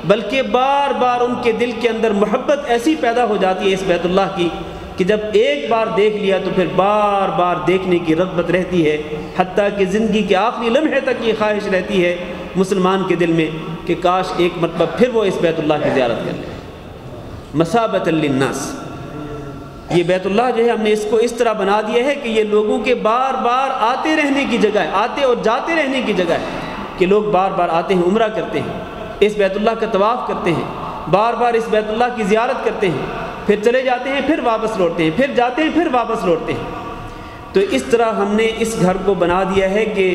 بلکہ بار بار ان کے دل کے اندر محبت ایسی پیدا ہو جاتی ہے اس بیت اللہ کی کہ جب ایک بار دیکھ لیا تو پھر بار بار دیکھنے کی رغبت رہتی ہے، حتیٰ کہ زندگی کے آخری لمحے تک یہ خواہش رہتی ہے مسلمان کے دل میں کہ کاش ایک مرتبہ پھر وہ اس بیت اللہ کی زیارت کر لے۔ مثابۃ للناس، یہ بیت اللہ جو ہے ہم نے اس کو اس طرح بنا دیا ہے کہ یہ لوگوں کے بار بار آتے رہنے کی جگہ ہے، آتے اور جاتے رہنے کی جگہ ہے، کہ لوگ بار بار آتے ہیں، عمرہ کرتے ہیں، اس بیت اللہ کا طواف کرتے ہیں، بار بار اس بیت اللہ کی زیارت کرتے ہیں، پھر چلے جاتے ہیں، پھر واپس لوٹتے ہیں، پھر جاتے ہیں، پھر واپس لوٹتے ہیں۔ تو اس طرح ہم نے اس گھر کو بنا دیا ہے کہ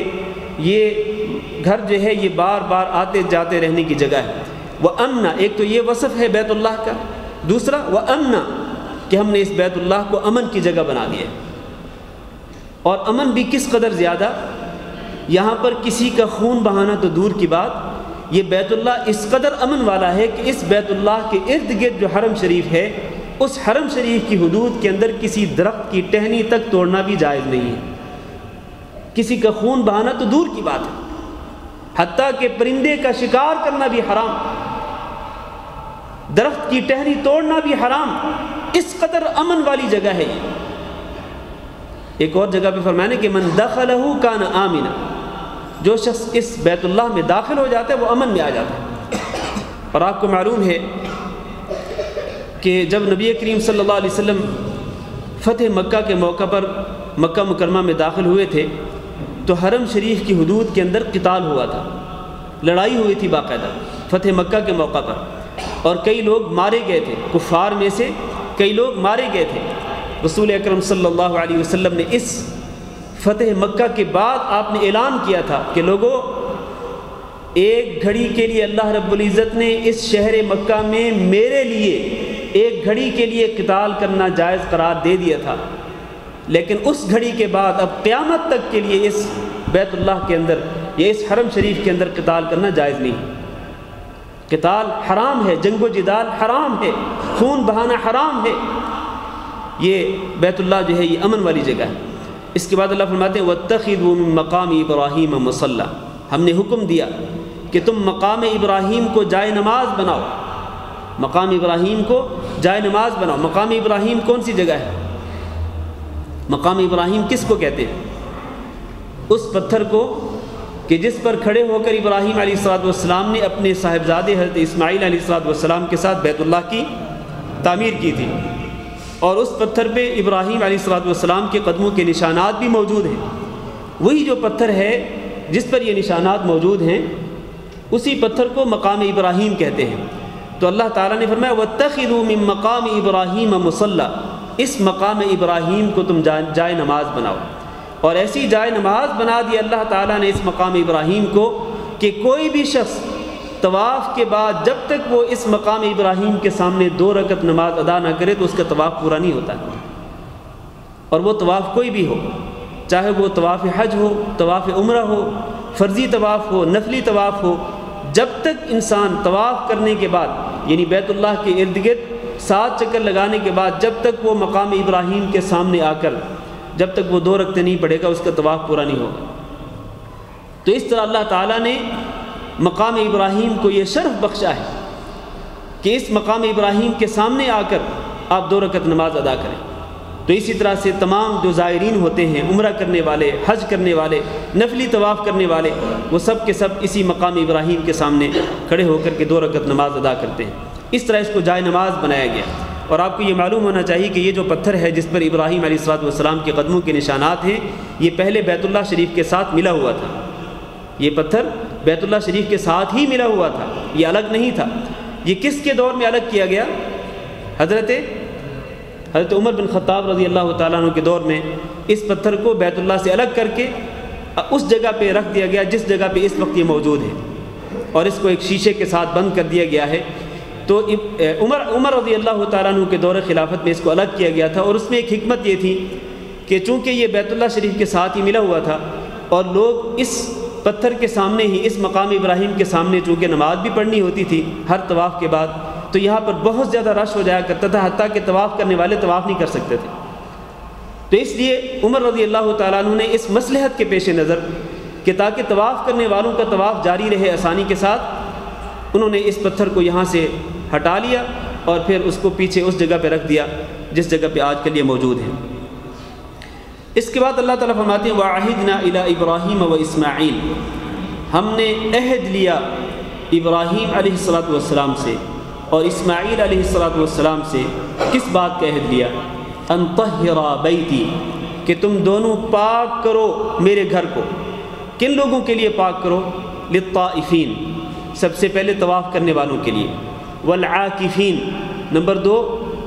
یہ گھر جو ہے یہ بار بار آتے جاتے رہنے کی جگہ ہے۔ وَأَمْنَ، ایک تو یہ وصف ہے بیت اللہ کا، دوسرا وَأَمْنَ، کہ ہم نے اس بیت اللہ کو امن کی جگہ بنا دیا ہے۔ اور امن بھی کس قدر زیادہ، یہاں پر کسی کا خون بہانا تو دور کی بات، یہ بیت اللہ اس قدر امن والا ہے کہ اس بیت اللہ کے ارد گرد جو حرم شریف ہے، اس حرم شریف کی حدود کے اندر کسی درخت کی ٹہنی تک توڑنا بھی جائز نہیں ہے، کسی کا خون بہانا تو دور کی بات ہے، حتیٰ کہ پرندے کا شکار کرنا بھی حرام، درخت کی ٹہنی توڑنا بھی حرام، اس قدر امن والی جگہ ہے یہ۔ ایک اور جگہ پہ فرمایا کہ من دخلہ کان آمنا، جو شخص اس بیت اللہ میں داخل ہو جاتا ہے وہ امن میں آ جاتا ہے۔ اور آپ کو معلوم ہے کہ جب نبی کریم صلی اللہ علیہ وسلم فتح مکہ کے موقع پر مکہ مکرمہ میں داخل ہوئے تھے تو حرم شریف کی حدود کے اندر قتال ہوا تھا، لڑائی ہوئی تھی باقاعدہ فتح مکہ کے موقع پر، اور کئی لوگ مارے گئے تھے، کفار میں سے کئی لوگ مارے گئے تھے۔ رسول اکرم صلی اللہ علیہ وسلم نے اس فتح مکہ کے بعد آپ نے اعلان کیا تھا کہ لوگوں، ایک گھڑی کے لیے اللہ رب العزت نے اس شہر مکہ میں میرے لیے ایک گھڑی کے لیے قتال کرنا جائز قرار دے دیا تھا، لیکن اس گھڑی کے بعد اب قیامت تک کے لیے اس بیت اللہ کے اندر یا اس حرم شریف کے اندر قتال کرنا جائز نہیں۔ قتال حرام ہے، جنگ و جدال حرام ہے، خون بہانا حرام ہے۔ یہ بیت اللہ جو ہے یہ امن والی جگہ ہے۔ اس کے بعد اللہ فرماتے ہیں وَاتَّخِذُوا مِن مَّقَامِ إِبْرَاهِيمَ مُصَلًّى، ہم نے حکم دیا کہ تم مقام ابراہیم کو جائے نماز بناؤ، مقام ابراہیم کو جائے نماز بناؤ۔ مقام ابراہیم کون سی جگہ ہے؟ مقام ابراہیم کس کو کہتے ہیں؟ اس پتھر کو کہ جس پر کھڑے ہو کر ابراہیم علیہ السلام نے اپنے صاحبزادے حضرت اسماعیل علیہ السلام کے ساتھ بیت اللہ کی تعمیر کی تھی، اور اس پتھر پہ ابراہیم علیہ السلام کے قدموں کے نشانات بھی موجود ہیں۔ وہی جو پتھر ہے جس پر یہ نشانات موجود ہیں، اسی پتھر کو مقام ابراہیم کہتے ہیں۔ تو اللہ تعالیٰ نے فرمایا وَاتَّخِذُوا مِن مَّقَامِ إِبْرَاهِيمَ مُصَلًّى، اس مقام ابراہیم کو تم جائے نماز بناؤ۔ اور ایسی جائے نماز بنا دی اللہ تعالیٰ نے اس مقام ابراہیم کو کہ کوئی بھی شخص طواف کے بعد جب تک وہ اس مقام ابراہیم کے سامنے 2 رکعت نماز ادا نہ کرے تو اس کا طواف پورا نہیں ہوتا ہے۔ اور وہ طواف کوئی بھی ہو، چاہے وہ طواف حج ہو، طواف عمرہ ہو، فرضی طواف ہو، نفلی طواف ہو، جب تک انسان طواف کرنے کے بعد یعنی بیت اللہ کے ارد گرد 7 چکر لگانے کے بعد جب تک وہ مقام ابراہیم کے سامنے آ کر جب تک وہ 2 رکعتیں نہیں پڑھے گا اس کا طواف پورا نہیں ہوگا۔ تو اس طرح اللہ تعالیٰ نے مقام ابراہیم کو یہ شرف بخشا ہے کہ اس مقام ابراہیم کے سامنے آ کر آپ 2 رکعت نماز ادا کریں۔ تو اسی طرح سے تمام جو زائرین ہوتے ہیں، عمرہ کرنے والے، حج کرنے والے، نفلی طواف کرنے والے، وہ سب کے سب اسی مقام ابراہیم کے سامنے کھڑے ہو کر کے 2 رکعت نماز ادا کرتے ہیں۔ اس طرح اس کو جائے نماز بنایا گیا۔ اور آپ کو یہ معلوم ہونا چاہیے کہ یہ جو پتھر ہے جس پر ابراہیم علیہ السلام کے قدموں کے نشانات ہیں، یہ پہلے بیت اللہ شریف کے ساتھ ملا ہوا تھا۔ یہ پتھر بیت اللہ شریف کے ساتھ ہی ملا ہوا تھا، یہ الگ نہیں تھا۔ یہ کس کے دور میں الگ کیا گیا؟ حضرت عمر بن خطاب رضی اللہ تعالیٰ عنہ کے دور میں اس پتھر کو بیت اللہ سے الگ کر کے اس جگہ پہ رکھ دیا گیا جس جگہ پہ اس وقت یہ موجود ہے، اور اس کو ایک شیشے کے ساتھ بند کر دیا گیا ہے۔ تو عمر رضی اللہ تعالیٰ عنہ کے دور خلافت میں اس کو الگ کیا گیا تھا، اور اس میں ایک حکمت یہ تھی کہ چونکہ یہ بیت اللہ شریف کے ساتھ ہی ملا ہوا تھا اور لوگ اس پتھر کے سامنے ہی، اس مقام ابراہیم کے سامنے چونکہ نماز بھی پڑھنی ہوتی تھی ہر طواف کے بعد، تو یہاں پر بہت زیادہ رش ہو جایا کرتا تھا، حتیٰ کہ طواف کرنے والے طواف نہیں کر سکتے تھے۔ تو اس لیے عمر رضی اللہ تعالیٰ عنہ نے اس مصلحت کے پیش نظر کہ تاکہ طواف کرنے والوں کا طواف جاری رہے آسانی کے ساتھ، انہوں نے اس پتھر کو یہاں سے ہٹا لیا اور پھر اس کو پیچھے اس جگہ پہ رکھ دیا جس جگہ پہ آج کل یہ موجود ہے۔ اس کے بعد اللہ تعالیٰ فرماتے ہیں وَعَهِدْنَا إِلَىٰ إِبْرَاهِيمَ وَإِسْمَاعِيلَ، ہم نے عہد لیا ابراہیم علیہ السلام سے اور اسماعیل علیہ السلام سے۔ کس بات کا عہد لیا؟ ان طہرا بیتی، کہ تم دونوں پاک کرو میرے گھر کو۔ کن لوگوں کے لیے پاک کرو؟ للطائفین، سب سے پہلے طواف کرنے والوں کے لیے، والعاکفین، نمبر 2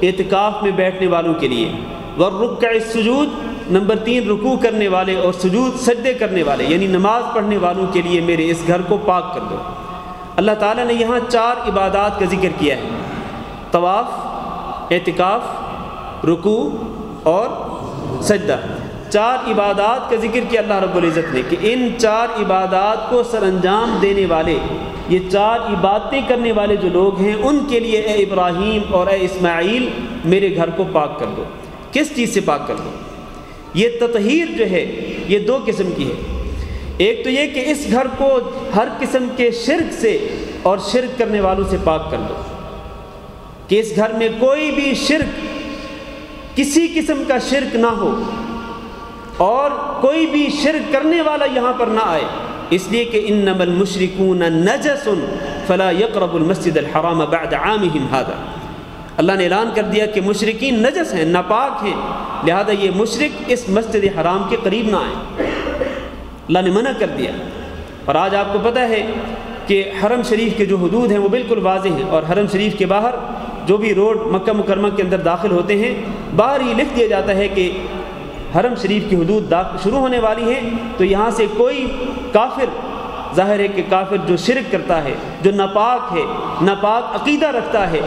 اعتکاف میں بیٹھنے والوں کے لیے، والرکع السجود، نمبر 3 رکوع کرنے والے اور سجود سجدے کرنے والے یعنی نماز پڑھنے والوں کے لیے میرے اس گھر کو پاک کر دو۔ اللہ تعالیٰ نے یہاں 4 عبادات کا ذکر کیا ہے، طواف، اعتکاف، رکوع اور سجدہ، 4 عبادات کا ذکر کیا اللہ رب العزت نے کہ ان 4 عبادات کو سر انجام دینے والے، یہ 4 عبادتیں کرنے والے جو لوگ ہیں ان کے لیے اے ابراہیم اور اے اسماعیل میرے گھر کو پاک کر دو۔ کس چیز سے پاک کر دو؟ یہ تطہیر جو ہے یہ 2 قسم کی ہے۔ ایک تو یہ کہ اس گھر کو ہر قسم کے شرک سے اور شرک کرنے والوں سے پاک کر دو، کہ اس گھر میں کوئی بھی شرک، کسی قسم کا شرک نہ ہو اور کوئی بھی شرک کرنے والا یہاں پر نہ آئے، اس لیے کہ انما المشرکون نجس فلا يقرب المسجد الحرام بعد عامهم هذا، اللہ نے اعلان کر دیا کہ مشرکین نجس ہیں، ناپاک ہیں، لہذا یہ مشرک اس مسجد حرام کے قریب نہ آئیں، اللہ نے منع کر دیا۔ اور آج آپ کو پتہ ہے کہ حرم شریف کے جو حدود ہیں وہ بالکل واضح ہیں، اور حرم شریف کے باہر جو بھی روڈ مکہ مکرمہ کے اندر داخل ہوتے ہیں باہر ہی لکھ دیا جاتا ہے کہ حرم شریف کی حدود شروع ہونے والی ہیں، تو یہاں سے کوئی کافر، ظاہر ہے کہ کافر جو شرک کرتا ہے، جو ناپاک ہے، ناپاک عقیدہ رکھتا ہے،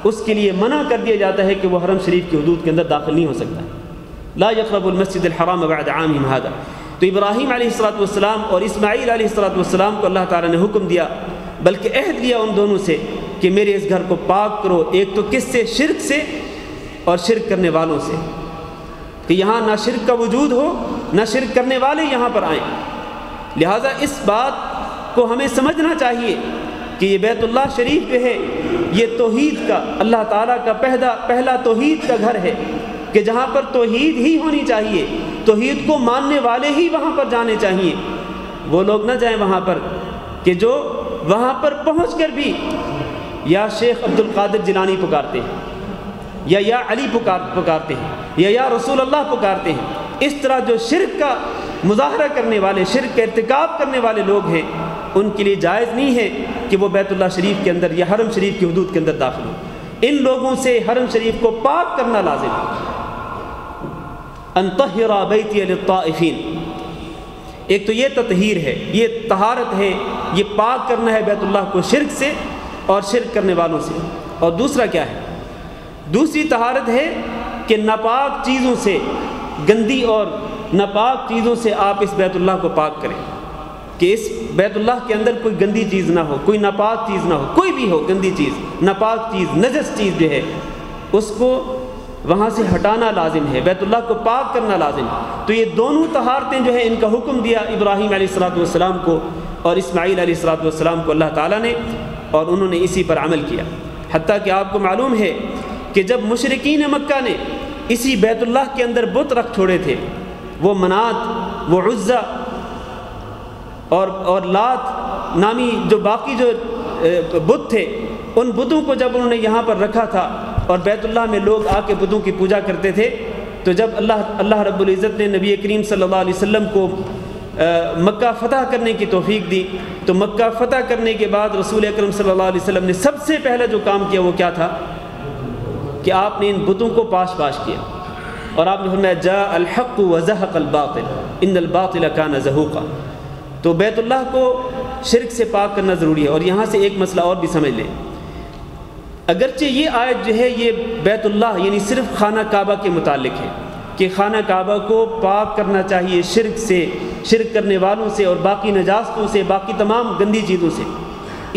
اس کے لیے منع کر دیا جاتا ہے کہ وہ حرم شریف کی حدود کے اندر داخل نہیں ہو سکتا، لا يقرب المسجد الحرام بعد عامهم هذا۔ تو ابراہیم علیہ السلام اور اسماعیل علیہ السلام کو اللہ تعالیٰ نے حکم دیا، بلکہ عہد لیا ان دونوں سے کہ میرے اس گھر کو پاک کرو، ایک تو کس سے؟ شرک سے اور شرک کرنے والوں سے، کہ یہاں نہ شرک کا وجود ہو نہ شرک کرنے والے یہاں پر آئیں۔ لہٰذا اس بات کو ہمیں سمجھنا چاہیے کہ یہ بیت اللہ شریف جو ہے یہ توحید کا، اللہ تعالیٰ کا پہلا توحید کا گھر ہے، کہ جہاں پر توحید ہی ہونی چاہیے، توحید کو ماننے والے ہی وہاں پر جانے چاہیے، وہ لوگ نہ جائیں وہاں پر کہ جو وہاں پر پہنچ کر بھی یا شیخ عبد القادر جیلانی پکارتے ہیں، یا علی پکارتے ہیں، یا رسول اللہ پکارتے ہیں۔ اس طرح جو شرک کا مظاہرہ کرنے والے، شرک کا ارتکاب کرنے والے لوگ ہیں، ان کے لیے جائز نہیں ہے کہ وہ بیت اللہ شریف کے اندر یا حرم شریف کی حدود کے اندر داخل ہوں۔ ان لوگوں سے حرم شریف کو پاک کرنا لازم ہے۔ ان طہر بیتی للطائفین، ایک تو یہ تطہیر ہے، یہ طہارت ہے، یہ پاک کرنا ہے بیت اللہ کو شرک سے اور شرک کرنے والوں سے۔ اور دوسرا کیا ہے؟ دوسری طہارت ہے کہ ناپاک چیزوں سے، گندی اور ناپاک چیزوں سے آپ اس بیت اللہ کو پاک کریں، کہ اس بیت اللہ کے اندر کوئی گندی چیز نہ ہو، کوئی ناپاک چیز نہ ہو، کوئی بھی ہو گندی چیز، ناپاک چیز، نجس چیز جو ہے اس کو وہاں سے ہٹانا لازم ہے، بیت اللہ کو پاک کرنا لازم ہے۔ تو یہ دونوں طہارتیں جو ہیں ان کا حکم دیا ابراہیم علیہ السلام کو اور اسماعیل علیہ السلام کو اللہ تعالیٰ نے، اور انہوں نے اسی پر عمل کیا۔ حتیٰ کہ آپ کو معلوم ہے کہ جب مشرکین مکہ نے اسی بیت اللہ کے اندر بت رکھ چھوڑے تھے، وہ منات، وہ عزا اور لات نامی جو باقی جو بت تھے، ان بتوں کو جب انہوں نے یہاں پر رکھا تھا اور بیت اللہ میں لوگ آ کے بتوں کی پوجا کرتے تھے، تو جب اللہ رب العزت نے نبی کریم صلی اللہ علیہ وسلم کو مکہ فتح کرنے کی توفیق دی، تو مکہ فتح کرنے کے بعد رسول اکرم صلی اللہ علیہ وسلم نے سب سے پہلا جو کام کیا وہ کیا تھا کہ آپ نے ان بتوں کو پاش کیا، اور آپ نے فرمایا جاء الحق وزهق الباطل ان الباطل كان زهوقا۔ تو بیت اللہ کو شرک سے پاک کرنا ضروری ہے۔ اور یہاں سے ایک مسئلہ اور بھی سمجھ لیں، اگرچہ یہ آیت جو ہے یہ بیت اللہ یعنی صرف خانہ کعبہ کے متعلق ہے کہ خانہ کعبہ کو پاک کرنا چاہیے شرک سے، شرک کرنے والوں سے اور باقی نجاستوں سے، باقی تمام گندی چیزوں سے،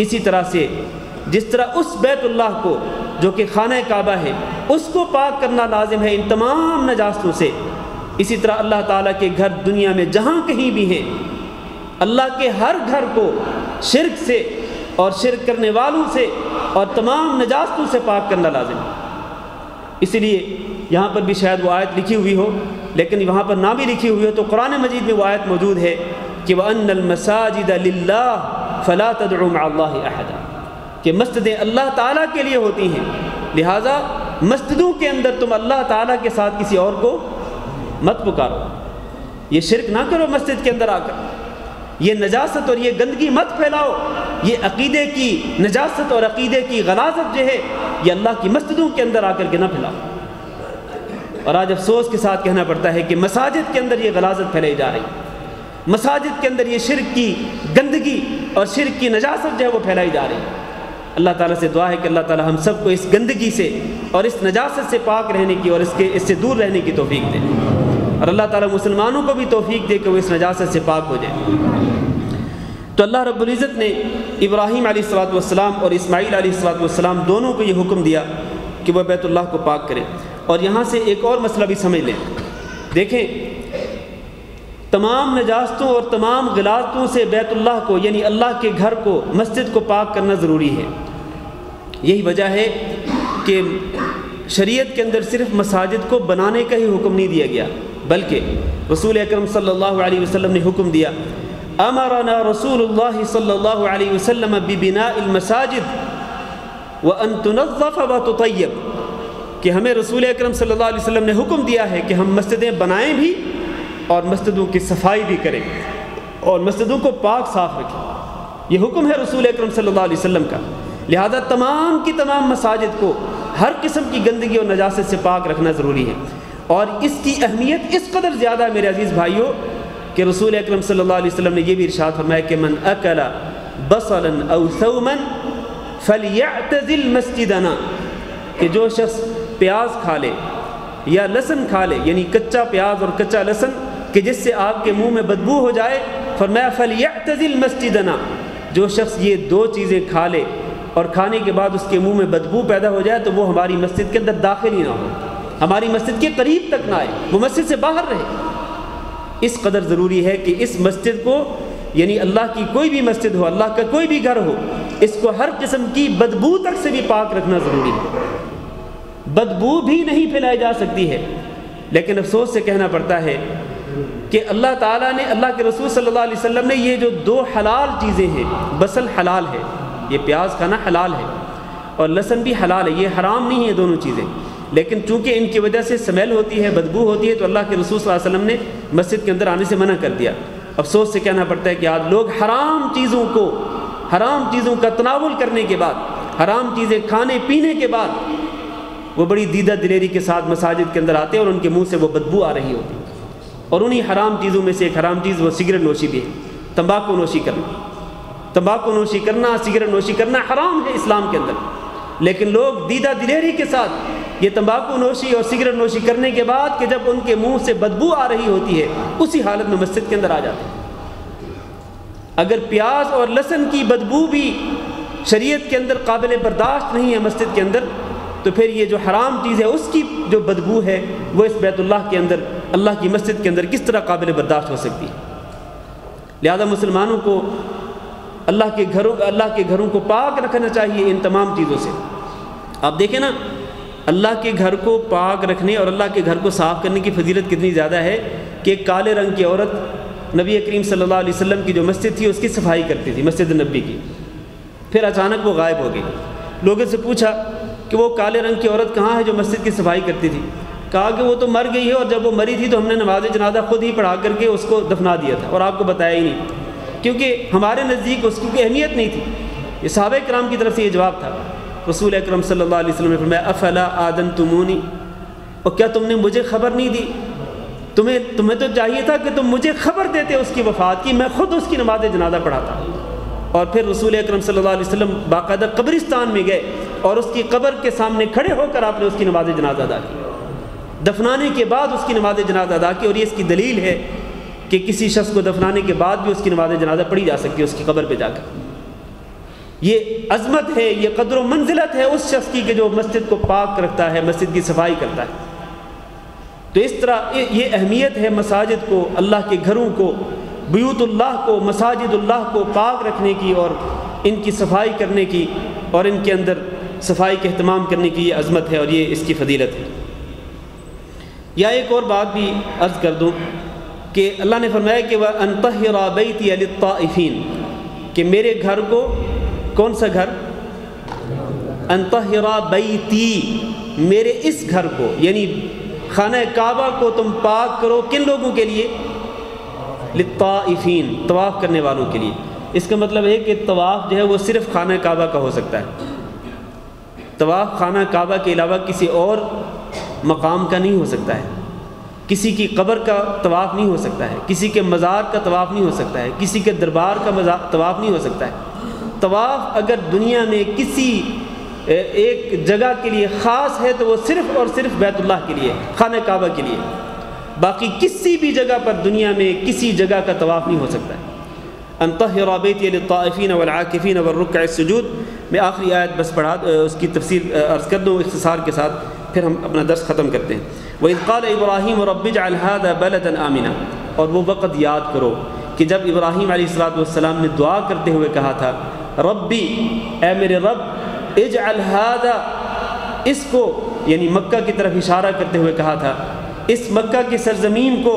اسی طرح سے جس طرح اس بیت اللہ کو جو کہ خانہ کعبہ ہے اس کو پاک کرنا لازم ہے ان تمام نجاستوں سے، اسی طرح اللہ تعالیٰ کے گھر دنیا میں جہاں کہیں بھی ہیں، اللہ کے ہر گھر کو شرک سے اور شرک کرنے والوں سے اور تمام نجاستوں سے پاک کرنا لازم ہے۔ اسی لیے یہاں پر بھی شاید وہ آیت لکھی ہوئی ہو، لیکن وہاں پر نہ بھی لکھی ہوئی ہو تو قرآن مجید میں وہ آیت موجود ہے کہ وَأَنَّ الْمَسَاجِدَ لِلَّهِ فَلَا تَدْعُوا مَعَ اللَّهِ أَحَدًا، کہ مسجدیں اللہ تعالیٰ کے لیے ہوتی ہیں، لہٰذا مسجدوں کے اندر تم اللہ تعالیٰ کے ساتھ کسی اور کو مت پکارو، یہ شرک نہ کرو مسجد کے اندر آ کر، یہ نجاست اور یہ گندگی مت پھیلاؤ، یہ عقیدے کی نجاست اور عقیدے کی غلاظت جو ہے یہ اللہ کی مسجدوں کے اندر آ کر کے نہ پھیلاؤ۔ اور آج افسوس کے ساتھ کہنا پڑتا ہے کہ مساجد کے اندر یہ غلاظت پھیلائی جا رہی ہے، مساجد کے اندر یہ شرک کی گندگی اور شرک کی نجاست جو ہے وہ پھیلائی جا رہی ہے۔ اللہ تعالیٰ سے دعا ہے کہ اللہ تعالیٰ ہم سب کو اس گندگی سے اور اس نجاست سے پاک رہنے کی اور اس سے دور رہنے کی توفیق دے، اور اللہ تعالیٰ مسلمانوں کو بھی توفیق دے کہ وہ اس نجاست سے پاک ہو جائے۔ تو اللہ رب العزت نے ابراہیم علیہ الصلوۃ والسلام اور اسماعیل علیہ الصلوۃ والسلام دونوں کو یہ حکم دیا کہ وہ بیت اللہ کو پاک کریں۔ اور یہاں سے ایک اور مسئلہ بھی سمجھ لیں، دیکھیں تمام نجاستوں اور تمام غلاظتوں سے بیت اللہ کو یعنی اللہ کے گھر کو، مسجد کو پاک کرنا ضروری ہے۔ یہی وجہ ہے کہ شریعت کے اندر صرف مساجد کو بنانے کا ہی حکم نہیں دیا گیا، بلکہ رسول اکرم صلی اللہ علیہ وسلم نے حکم دیا، امرنا رسول اللہ صلی اللہ علیہ وسلم ببناء المساجد وان تنظف وتطیب، کہ ہمیں رسول اکرم صلی اللہ علیہ وسلم نے حکم دیا ہے کہ ہم مسجدیں بنائیں بھی اور مسجدوں کی صفائی بھی کریں اور مسجدوں کو پاک صاف رکھیں۔ یہ حکم ہے رسول اکرم صلی اللہ علیہ وسلم کا، لہذا تمام کی تمام مساجد کو ہر قسم کی گندگی اور نجاست سے پاک رکھنا ضروری ہے۔ اور اس کی اہمیت اس قدر زیادہ ہے میرے عزیز بھائیوں کہ رسول اکرم صلی اللہ علیہ وسلم نے یہ بھی ارشاد فرمایا کہ من اکل بصلا او ثوما فلیعتزل مسجدنا، کہ جو شخص پیاز کھا لے یا لہسن کھا لے، یعنی کچا پیاز اور کچا لہسن کہ جس سے آپ کے منہ میں بدبو ہو جائے، فرمایا فلیعتزل مسجدنا، جو شخص یہ دو چیزیں کھا لے اور کھانے کے بعد اس کے منہ میں بدبو پیدا ہو جائے تو وہ ہماری مسجد کے اندر داخل ہی نہ ہو، ہماری مسجد کے قریب تک نہ آئے، وہ مسجد سے باہر رہے۔ اس قدر ضروری ہے کہ اس مسجد کو یعنی اللہ کی کوئی بھی مسجد ہو، اللہ کا کوئی بھی گھر ہو، اس کو ہر قسم کی بدبو تک سے بھی پاک رکھنا ضروری ہے۔ بدبو بھی نہیں پھیلائی جا سکتی ہے، لیکن افسوس سے کہنا پڑتا ہے کہ اللہ تعالیٰ نے، اللہ کے رسول صلی اللہ علیہ وسلم نے یہ جو دو حلال چیزیں ہیں، بصل حلال ہے، یہ پیاز کھانا حلال ہے، اور لہسن بھی حلال ہے، یہ حرام نہیں ہے دونوں چیزیں، لیکن چونکہ ان کی وجہ سے سمیل ہوتی ہے، بدبو ہوتی ہے، تو اللہ کے رسول صلی اللہ علیہ وسلم نے مسجد کے اندر آنے سے منع کر دیا۔ افسوس سے کہنا پڑتا ہے کہ آج لوگ حرام چیزوں کا تناول کرنے کے بعد، حرام چیزیں کھانے پینے کے بعد وہ بڑی دیدہ دلیری کے ساتھ مساجد کے اندر آتے ہیں اور ان کے منہ سے وہ بدبو آ رہی ہوتی ہے۔ اور انہی حرام چیزوں میں سے ایک حرام چیز وہ سگریٹ نوشی بھی ہے، تمباکو نوشی کرنا، سگریٹ نوشی کرنا حرام ہے اسلام کے اندر، لیکن لوگ دیدہ دلیری کے ساتھ یہ تمباکو نوشی اور سگریٹ نوشی کرنے کے بعد کہ جب ان کے منہ سے بدبو آ رہی ہوتی ہے اسی حالت میں مسجد کے اندر آ جاتے ہیں۔ اگر پیاز اور لہسن کی بدبو بھی شریعت کے اندر قابل برداشت نہیں ہے مسجد کے اندر، تو پھر یہ جو حرام چیز ہے اس کی جو بدبو ہے وہ اس بیت اللہ کے اندر، اللہ کی مسجد کے اندر کس طرح قابل برداشت ہو سکتی ہے؟ لہذا مسلمانوں کو اللہ کے گھروں کو پاک رکھنا چاہیے ان تمام چیزوں سے۔ آپ دیکھیں نا، اللہ کے گھر کو پاک رکھنے اور اللہ کے گھر کو صاف کرنے کی فضیلت کتنی زیادہ ہے کہ ایک کالے رنگ کی عورت نبی کریم صلی اللہ علیہ وسلم کی جو مسجد تھی اس کی صفائی کرتی تھی، مسجد نبی کی، پھر اچانک وہ غائب ہو گئی۔ لوگوں سے پوچھا کہ وہ کالے رنگ کی عورت کہاں ہے جو مسجد کی صفائی کرتی تھی؟ کہا کہ وہ تو مر گئی ہے، اور جب وہ مری تھی تو ہم نے نماز جنازہ خود ہی پڑھا کر کے اس کو دفنا دیا تھا اور آپ کو بتایا ہی نہیں، کیونکہ ہمارے نزدیک اس کی کوئی اہمیت نہیں تھی۔ یہ صحابہ کرام کی طرف سے یہ جواب تھا۔ رسول اکرم صلی اللہ علیہ وسلم نے فرمایا افلا آذنتمونی، اور کیا تم نے مجھے خبر نہیں دی؟ تمہیں تو چاہیے تھا کہ تم مجھے خبر دیتے اس کی وفات کی، میں خود اس کی نماز جنازہ پڑھاتا۔ اور پھر رسول اکرم صلی اللہ علیہ وسلم باقاعدہ قبرستان میں گئے اور اس کی قبر کے سامنے کھڑے ہو کر آپ نے اس کی نماز جنازہ ادا کی، دفنانے کے بعد اس کی نماز جنازہ ادا کی۔ اور یہ اس کی دلیل ہے کہ کسی شخص کو دفنانے کے بعد بھی اس کی نماز جنازہ پڑھی جا سکتی ہے اس کی قبر پہ جا کر۔ یہ عظمت ہے، یہ قدر و منزلت ہے اس شخص کی کہ جو مسجد کو پاک رکھتا ہے، مسجد کی صفائی کرتا ہے۔ تو اس طرح یہ اہمیت ہے مساجد کو، اللہ کے گھروں کو، بیوت اللہ کو، مساجد اللہ کو پاک رکھنے کی اور ان کی صفائی کرنے کی اور ان کے اندر صفائی کا اہتمام کرنے کی۔ یہ عظمت ہے اور یہ اس کی فضیلت ہے۔ یا ایک اور بات بھی عرض کر دوں کہ اللہ نے فرمایا کہ وَأَن طَهِّرَ بَيْتِيَ لِلطَّائِفِينَ، کہ میرے گھر کو، کون سا گھر؟ ان طَهِّرَ بَيْتِي، میرے اس گھر کو یعنی خانہ کعبہ کو تم پاک کرو، کن لوگوں کے لیے؟ للطائفین، طواف کرنے والوں کے لیے۔ اس کا مطلب ہے کہ طواف جو ہے وہ صرف خانہ کعبہ کا ہو سکتا ہے، طواف خانہ کعبہ کے علاوہ کسی اور مقام کا نہیں ہو سکتا ہے، کسی کی قبر کا طواف نہیں ہو سکتا ہے، کسی کے مزار کا طواف نہیں ہو سکتا ہے، کسی کے دربار کا طواف نہیں ہو سکتا ہے۔ طواف اگر دنیا میں کسی ایک جگہ کے لیے خاص ہے تو وہ صرف اور صرف بیت اللہ کے لیے، خانہ کعبہ کے لیے، باقی کسی بھی جگہ پر دنیا میں کسی جگہ کا طواف نہیں ہو سکتا ہے۔ ان طہر بیتی للطائفین والعاکفین والرکع السجود، میں آخری آیت بس پڑھا اس کی تفسیر عرض کر دوں اختصار کے ساتھ، پھر ہم اپنا درس ختم کرتے ہیں۔ وَإِذْ قَالَ إِبْرَاهِيمُ رَبِّ اجْعَلْ هَذَا بَلَدًا آمِنًا، اور وہ وقت یاد کرو کہ جب ابراہیم علیہ السلام نے دعا کرتے ہوئے کہا تھا ربی، اے میرے رب، اجعل هذا، اس کو یعنی مکہ کی طرف اشارہ کرتے ہوئے کہا تھا، اس مکہ کی سرزمین کو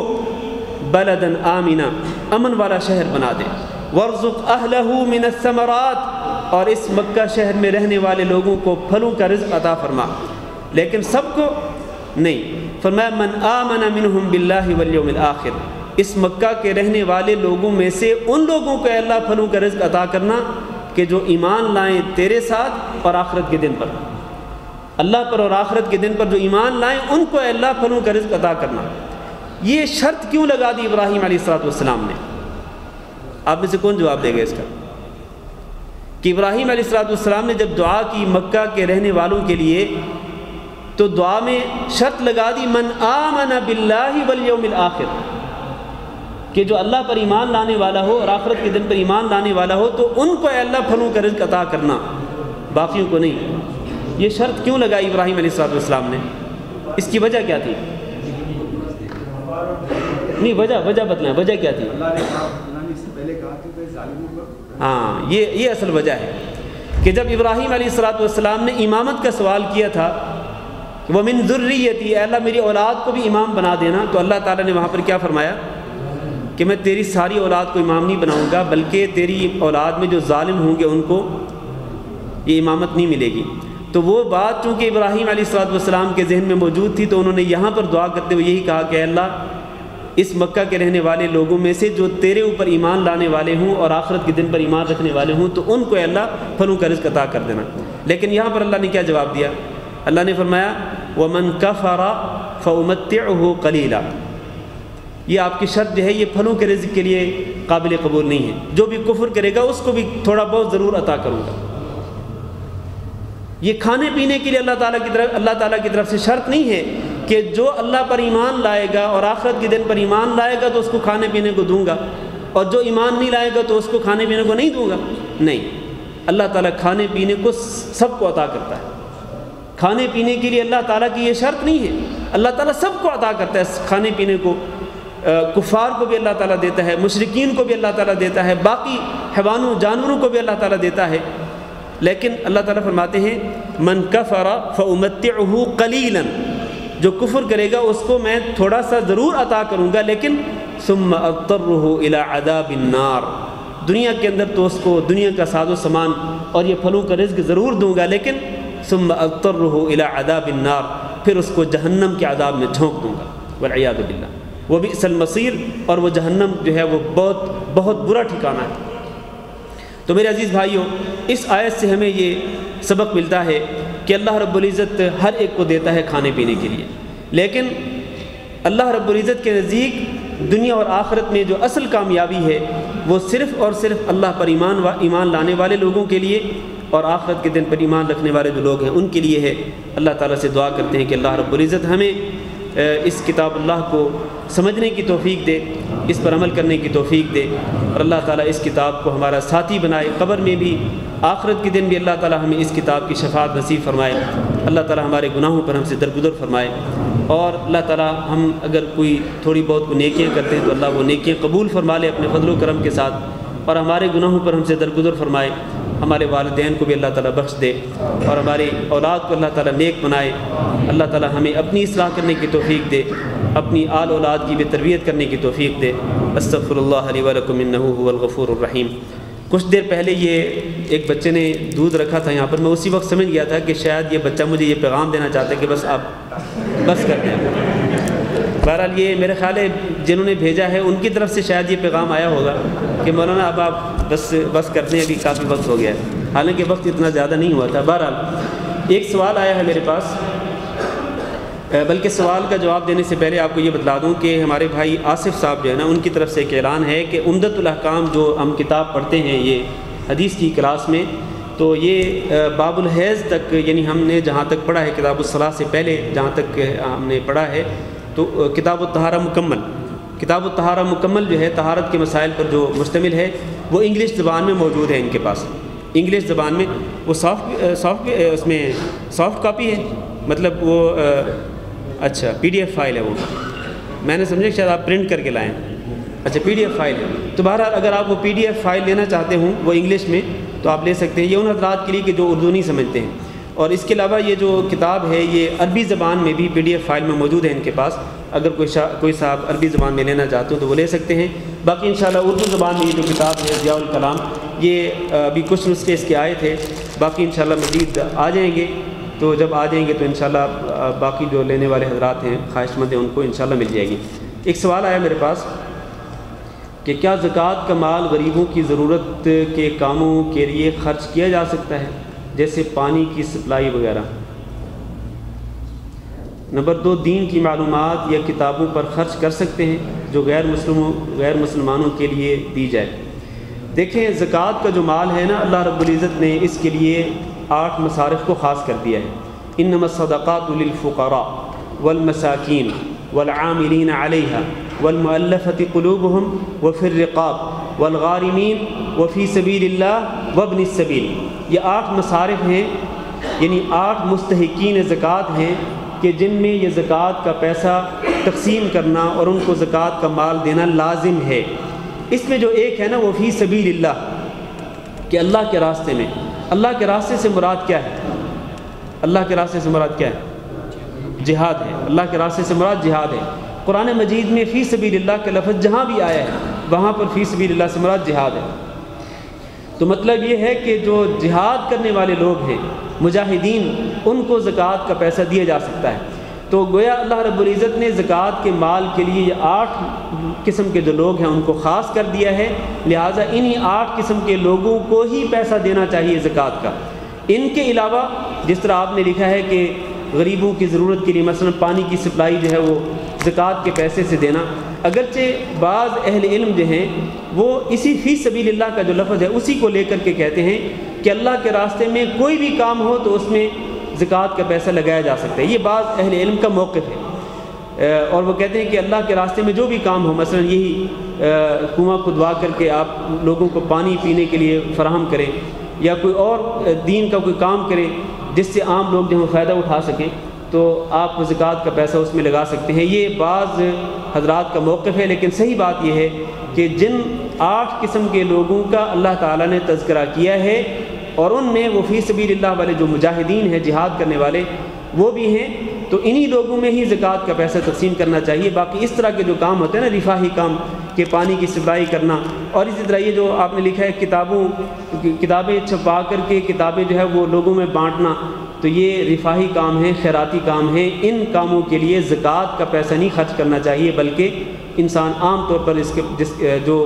بلدن آمنا، امن والا شہر بنا دے، وارزق اہلہ من الثمرات، اور اس مکہ شہر میں رہنے والے لوگوں کو پھلوں کا رزق عطا فرما، لیکن سب کو نہیں۔ فرمایا من آمن منہم باللہ والیوم الآخر، اس مکہ کے رہنے والے لوگوں میں سے ان لوگوں کو اللہ پھلوں کا رزق عطا کرنا کہ جو ایمان لائیں تیرے ساتھ اور آخرت کے دن پر، اللہ پر اور آخرت کے دن پر جو ایمان لائیں ان کو اللہ پھلوں کا رزق عطا کرنا۔ یہ شرط کیوں لگا دی ابراہیم علیہ السلام نے؟ آپ میں سے کون جواب دے گا اس کا؟ کہ ابراہیم علیہ السلام نے جب دعا کی مکہ کے رہنے والوں کے لیے تو دعا میں شرط لگا دی من آمن باللہ والیوم الآخر، کہ جو اللہ پر ایمان لانے والا ہو اور آخرت کے دن پر ایمان لانے والا ہو تو ان کو اللہ پھلوں کا رزق عطا کرنا، باقیوں کو نہیں۔ یہ شرط کیوں لگائی ابراہیم علیہ السلام نے؟ اس کی وجہ کیا تھی؟ نہیں، وجہ بتلائیں، وجہ کیا تھی؟ ہاں، یہ اصل وجہ ہے کہ جب ابراہیم علیہ السلام نے امامت کا سوال کیا تھا کہ وَمِن ذُرِّيَّتِي، اے اللہ میری اولاد کو بھی امام بنا دینا، تو اللہ تعالیٰ نے وہاں پر کیا فرمایا کہ میں تیری ساری اولاد کو امام نہیں بناؤں گا، بلکہ تیری اولاد میں جو ظالم ہوں گے ان کو یہ امامت نہیں ملے گی۔ تو وہ بات چونکہ ابراہیم علیہ السلام کے ذہن میں موجود تھی تو انہوں نے یہاں پر دعا کرتے ہوئے یہی کہا کہ اے اللہ اس مکہ کے رہنے والے لوگوں میں سے جو تیرے اوپر ایمان لانے والے ہوں اور آخرت کے دن پر ایمان رکھنے والے ہوں تو ان کو اے اللہ پھلوں کا رزق عطا کر دینا۔ لیکن یہاں پر اللہ نے کیا جواب دیا؟ اللہ نے فرمایا وَمَن كَفَرَ فَأُمَتِّعُهُ قَلِيلًا، یہ آپ کی شرط جو ہے یہ پھلوں کے رزق کے لیے قابل قبول نہیں ہے، جو بھی کفر کرے گا اس کو بھی تھوڑا بہت ضرور عطا کروں گا۔ یہ کھانے پینے کے لیے اللہ تعالیٰ کی طرف سے شرط نہیں ہے کہ جو اللہ پر ایمان لائے گا اور آخرت کے دن پر ایمان لائے گا تو اس کو کھانے پینے کو دوں گا، اور جو ایمان نہیں لائے گا تو اس کو کھانے پینے کو نہیں دوں گا۔ نہیں، اللہ تعالیٰ کھانے پینے کو سب کو عطا کرتا ہے۔ کھانے پینے کے لیے اللہ تعالیٰ کی یہ شرط نہیں ہے، اللہ تعالیٰ سب کو عطا کرتا ہے کھانے پینے کو، کفار کو بھی اللہ تعالیٰ دیتا ہے، مشرکین کو بھی اللہ تعالیٰ دیتا ہے، باقی حیوانوں جانوروں کو بھی اللہ تعالیٰ دیتا ہے۔ لیکن اللہ تعالیٰ فرماتے ہیں من کفر فأمتعه قلیلا، جو کفر کرے گا اس کو میں تھوڑا سا ضرور عطا کروں گا، لیکن ثم اضطره الى عذاب النار، دنیا کے اندر تو اس کو دنیا کا ساز و سامان اور یہ پھلوں کا رزق ضرور دوں گا، لیکن ثم اضطره الى عذاب النار، پھر اس کو جہنم کے عذاب میں جھونک دوں گا، والعیاذ باللہ، وبئس المصیر، اور وہ جہنم جو ہے وہ بہت بہت برا ٹھکانہ ہے۔ تو میرے عزیز بھائیوں، اس آیت سے ہمیں یہ سبق ملتا ہے کہ اللہ رب العزت ہر ایک کو دیتا ہے کھانے پینے کے لیے، لیکن اللہ رب العزت کے نزدیک دنیا اور آخرت میں جو اصل کامیابی ہے وہ صرف اور صرف اللہ پر ایمان لانے والے لوگوں کے لیے اور آخرت کے دن پر ایمان رکھنے والے جو لوگ ہیں ان کے لیے ہے۔ اللہ تعالیٰ سے دعا کرتے ہیں کہ اللہ رب العزت ہمیں اس کتاب اللہ کو سمجھنے کی توفیق دے، اس پر عمل کرنے کی توفیق دے، اور اللہ تعالیٰ اس کتاب کو ہمارا ساتھی بنائے، قبر میں بھی آخرت کے دن بھی اللہ تعالیٰ ہمیں اس کتاب کی شفاعت نصیب فرمائے، اللہ تعالیٰ ہمارے گناہوں پر ہم سے درگزر فرمائے، اور اللہ تعالیٰ ہم اگر کوئی تھوڑی بہت نیکیاں کرتے ہیں تو اللہ وہ نیکیاں قبول فرما لے اپنے فضل و کرم کے ساتھ، اور ہمارے گناہوں پر ہم سے درگزر فرمائے، ہمارے والدین کو بھی اللہ تعالیٰ بخش دے، اور ہماری اولاد کو اللہ تعالیٰ نیک بنائے، اللہ تعالیٰ ہمیں اپنی اصلاح کرنے کی توفیق دے، اپنی آل اولاد کی بھی تربیت کرنے کی توفیق دے۔ استغفر اللہ لی ولکم انہ هو الغفور الرحیم۔ کچھ دیر پہلے یہ ایک بچے نے دودھ رکھا تھا یہاں پر، میں اسی وقت سمجھ گیا تھا کہ شاید یہ بچہ مجھے یہ پیغام دینا چاہتا ہے کہ بس آپ بس کر دیں۔ بہرحال یہ میرے خیال ہے جنہوں نے بھیجا ہے ان کی طرف سے شاید یہ پیغام آیا ہوگا کہ مولانا اب آپ بس کر دیں، ابھی کافی وقت ہو گیا ہے، حالانکہ وقت اتنا زیادہ نہیں ہوا تھا۔ بہرحال ایک سوال آیا ہے میرے پاس، بلکہ سوال کا جواب دینے سے پہلے آپ کو یہ بتلا دوں کہ ہمارے بھائی آصف صاحب جو ہے نا، ان کی طرف سے ایک اعلان ہے کہ عمدۃ الاحکام جو ہم کتاب پڑھتے ہیں یہ حدیث کی کلاس میں، تو یہ باب الحیض تک، یعنی ہم نے جہاں تک پڑھا ہے کتاب الصلاۃ سے پہلے جہاں تک ہم نے پڑھا ہے، تو کتاب الطہارہ مکمل جو ہے طہارت کے مسائل پر جو مشتمل ہے، وہ انگلش زبان میں موجود ہے ان کے پاس، انگلش زبان میں۔ وہ اس میں سافٹ کاپی ہے، مطلب وہ اچھا PDF فائل ہے، وہ میں نے سمجھا شاید آپ پرنٹ کر کے لائیں، اچھا PDF فائل ہے۔ تو بہرحال اگر آپ وہ PDF فائل لینا چاہتے ہوں وہ انگلش میں تو آپ لے سکتے ہیں، یہ ان حضرات کے لیے کہ جو اردو نہیں سمجھتے ہیں۔ اور اس کے علاوہ یہ جو کتاب ہے یہ عربی زبان میں بھی PDF فائل میں موجود ہے ان کے پاس، اگر کوئی صاحب عربی زبان میں لینا چاہتے ہو تو وہ لے سکتے ہیں۔ باقی انشاءاللہ اردو زبان میں یہ جو کتاب ہے ضیاء الکلام، یہ ابھی کچھ نسخے اس کے آئے تھے، باقی انشاءاللہ مزید آ جائیں گے، تو جب آ جائیں گے تو انشاءاللہ باقی جو لینے والے حضرات ہیں خواہش مند ہیں ان کو انشاءاللہ مل جائے گی۔ ایک سوال آیا میرے پاس کہ کیا زکوٰۃ کا مال غریبوں کی ضرورت کے کاموں کے لیے خرچ کیا جا سکتا ہے، جیسے پانی کی سپلائی وغیرہ؟ نمبر 2، دین کی معلومات یا کتابوں پر خرچ کر سکتے ہیں جو غیر مسلمانوں کے لیے دی جائے؟ دیکھیں زکوٰۃ کا جو مال ہے نا، اللہ رب العزت نے اس کے لیے 8 مصارف کو خاص کر دیا ہے۔ انما الصدقات للفقراء والمساکین والعاملین علیہا والمؤلفۃ قلوبهم وفی الرقاب والغارمین وفی سبیل اللہ وابن السبیل۔ یہ 8 مصارف ہیں، یعنی 8 مستحقین زکوٰۃ ہیں کہ جن میں یہ زکوٰۃ کا پیسہ تقسیم کرنا اور ان کو زکوٰۃ کا مال دینا لازم ہے۔ اس میں جو ایک ہے نا وہ فی سبیل اللہ، کہ اللہ کے راستے میں، اللہ کے راستے سے مراد کیا ہے؟ اللہ کے راستے سے مراد کیا ہے؟ جہاد ہے۔ اللہ کے راستے سے مراد جہاد ہے۔ قرآن مجید میں فی سبیل اللہ کا لفظ جہاں بھی آیا ہے وہاں پر فی سبیل اللہ سے مراد جہاد ہے۔ تو مطلب یہ ہے کہ جو جہاد کرنے والے لوگ ہیں، مجاہدین، ان کو زکوٰۃ کا پیسہ دیا جا سکتا ہے۔ تو گویا اللہ رب العزت نے زکوٰۃ کے مال کے لیے یہ 8 قسم کے جو لوگ ہیں ان کو خاص کر دیا ہے، لہٰذا انہی 8 قسم کے لوگوں کو ہی پیسہ دینا چاہیے زکوٰۃ کا۔ ان کے علاوہ جس طرح آپ نے لکھا ہے کہ غریبوں کی ضرورت کے لیے مثلا پانی کی سپلائی جو ہے وہ زکوٰۃ کے پیسے سے دینا، اگرچہ بعض اہل علم جو ہیں وہ اسی فی سبیل اللہ کا جو لفظ ہے اسی کو لے کر کے کہتے ہیں کہ اللہ کے راستے میں کوئی بھی کام ہو تو اس میں زکوٰۃ کا پیسہ لگایا جا سکتا ہے۔ یہ بعض اہل علم کا موقف ہے، اور وہ کہتے ہیں کہ اللہ کے راستے میں جو بھی کام ہو، مثلا یہی کنواں کھدوا کر کے آپ لوگوں کو پانی پینے کے لیے فراہم کریں، یا کوئی اور دین کا کوئی کام کریں جس سے عام لوگ جو ہیں فائدہ اٹھا سکیں، تو آپ زکوٰۃ کا پیسہ اس میں لگا سکتے ہیں۔ یہ بعض حضرات کا موقف ہے، لیکن صحیح بات یہ ہے کہ جن 8 قسم کے لوگوں کا اللہ تعالیٰ نے تذکرہ کیا ہے اور ان میں وہ فی سبیل اللہ والے جو مجاہدین ہیں، جہاد کرنے والے، وہ بھی ہیں، تو انہی لوگوں میں ہی زکوٰۃ کا پیسہ تقسیم کرنا چاہیے۔ باقی اس طرح کے جو کام ہوتے ہیں نا، رفاہی کام، کہ پانی کی سپلائی کرنا، اور اسی طرح یہ جو آپ نے لکھا ہے کتابیں چھپا کر کے کتابیں جو ہے وہ لوگوں میں بانٹنا، تو یہ رفاہی کام ہیں، خیراتی کام ہیں۔ ان کاموں کے لیے زکوٰۃ کا پیسہ نہیں خرچ کرنا چاہیے، بلکہ انسان عام طور پر اس کے جو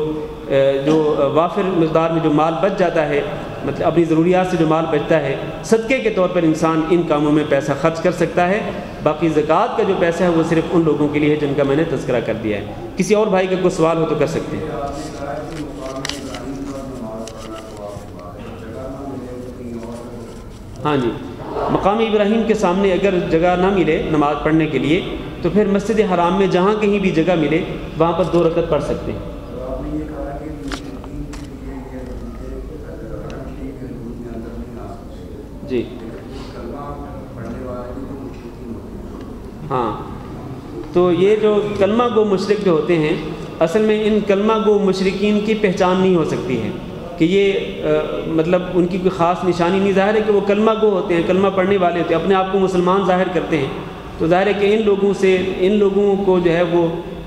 وافر مقدار میں جو مال بچ جاتا ہے، مطلب اپنی ضروریات سے جو مال بچتا ہے، صدقے کے طور پر انسان ان کاموں میں پیسہ خرچ کر سکتا ہے۔ باقی زکوٰۃ کا جو پیسہ ہے وہ صرف ان لوگوں کے لیے ہے جن کا میں نے تذکرہ کر دیا ہے۔ کسی اور بھائی کا کوئی سوال ہو تو کر سکتے ہیں۔ ہاں جی، مقام ابراہیم کے سامنے اگر جگہ نہ ملے نماز پڑھنے کے لیے تو پھر مسجد حرام میں جہاں کہیں بھی جگہ ملے وہاں پر 2 رکعت پڑھ سکتے ہیں۔ جی ہاں، تو یہ جو کلمہ گو مشرک جو ہوتے ہیں، اصل میں ان کلمہ گو مشرکین کی پہچان نہیں ہو سکتی ہے کہ یہ مطلب ان کی کوئی خاص نشانی نہیں، ظاہر ہے کہ وہ کلمہ گو ہوتے ہیں، کلمہ پڑھنے والے ہوتے ہیں، اپنے آپ کو مسلمان ظاہر کرتے ہیں، تو ظاہر ہے کہ ان لوگوں کو جو ہے وہ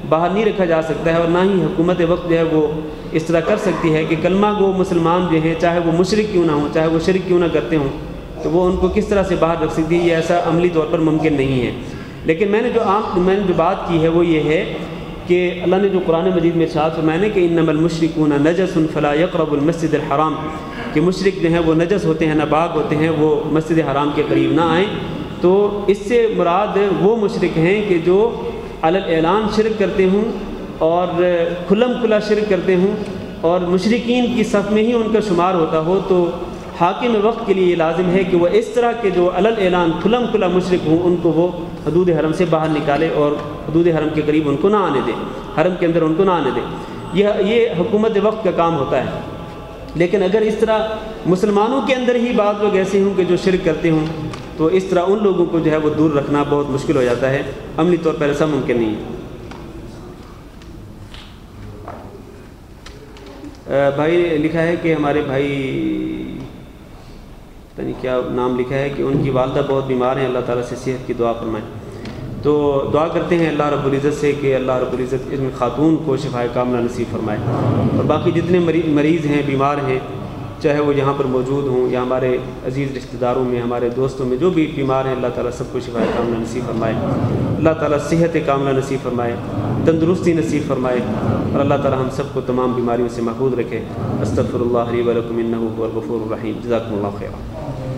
باہر نہیں رکھا جا سکتا ہے، اور نہ ہی حکومت وقت جو ہے وہ اس طرح کر سکتی ہے کہ کلمہ گو مسلمان جو ہیں چاہے وہ مشرک کیوں نہ ہوں، چاہے وہ شرک کیوں نہ کرتے ہوں، تو وہ ان کو کس طرح سے باہر رکھ سکتی ہے، یہ ایسا عملی طور پر ممکن نہیں ہے۔ لیکن میں نے جو بات کی ہے وہ یہ ہے کہ اللہ نے جو قرآن مجید میں ارشاد فرمایا کہ انما المشرکون نجس فلا یقربوا المسجد الحرام، کہ مشرک جو ہیں وہ نجس ہوتے ہیں، ناپاک ہوتے ہیں، وہ مسجد حرام کے قریب نہ آئیں۔ تو اس سے مراد وہ مشرک ہیں کہ جو علی الاعلان شرک کرتے ہوں اور کھلم کھلا شرک کرتے ہوں اور مشرکین کی صف میں ہی ان کا شمار ہوتا ہو، تو حاکم وقت کے لیے یہ لازم ہے کہ وہ اس طرح کے جو علی الاعلان کھلم کھلا مشرک ہوں ان کو وہ حدود حرم سے باہر نکالے اور حدود حرم کے قریب ان کو نہ آنے دے، حرم کے اندر ان کو نہ آنے دے۔ یہ حکومت وقت کا کام ہوتا ہے۔ لیکن اگر اس طرح مسلمانوں کے اندر ہی بعض لوگ ایسے ہوں کہ جو شرک کرتے ہوں، تو اس طرح ان لوگوں کو جو ہے وہ دور رکھنا بہت مشکل ہو جاتا ہے، عملی طور پر ایسا ممکن نہیں ہے۔ بھائی لکھا ہے کہ ہمارے بھائی پتہ نہیں کیا نام لکھا ہے کہ ان کی والدہ بہت بیمار ہیں، اللہ تعالیٰ سے صحت کی دعا فرمائیں۔ تو دعا کرتے ہیں اللہ رب العزت سے کہ اللہ رب العزت ان خاتون کو شفائے کاملہ نصیب فرمائے، اور باقی جتنے مریض ہیں، بیمار ہیں، چاہے وہ یہاں پر موجود ہوں یا ہمارے عزیز رشتہ داروں میں، ہمارے دوستوں میں جو بھی بیمار ہیں، اللہ تعالیٰ سب کو شفائے کاملہ نصیب فرمائے، اللہ تعالیٰ صحت کاملہ نصیب فرمائے، تندرستی نصیب فرمائے، اور اللہ تعالیٰ ہم سب کو تمام بیماریوں سے محفوظ رکھے۔ استغفر اللہ لی و لکم انہ هو الغفور الرحیم۔ جزاکم اللہ خیرا۔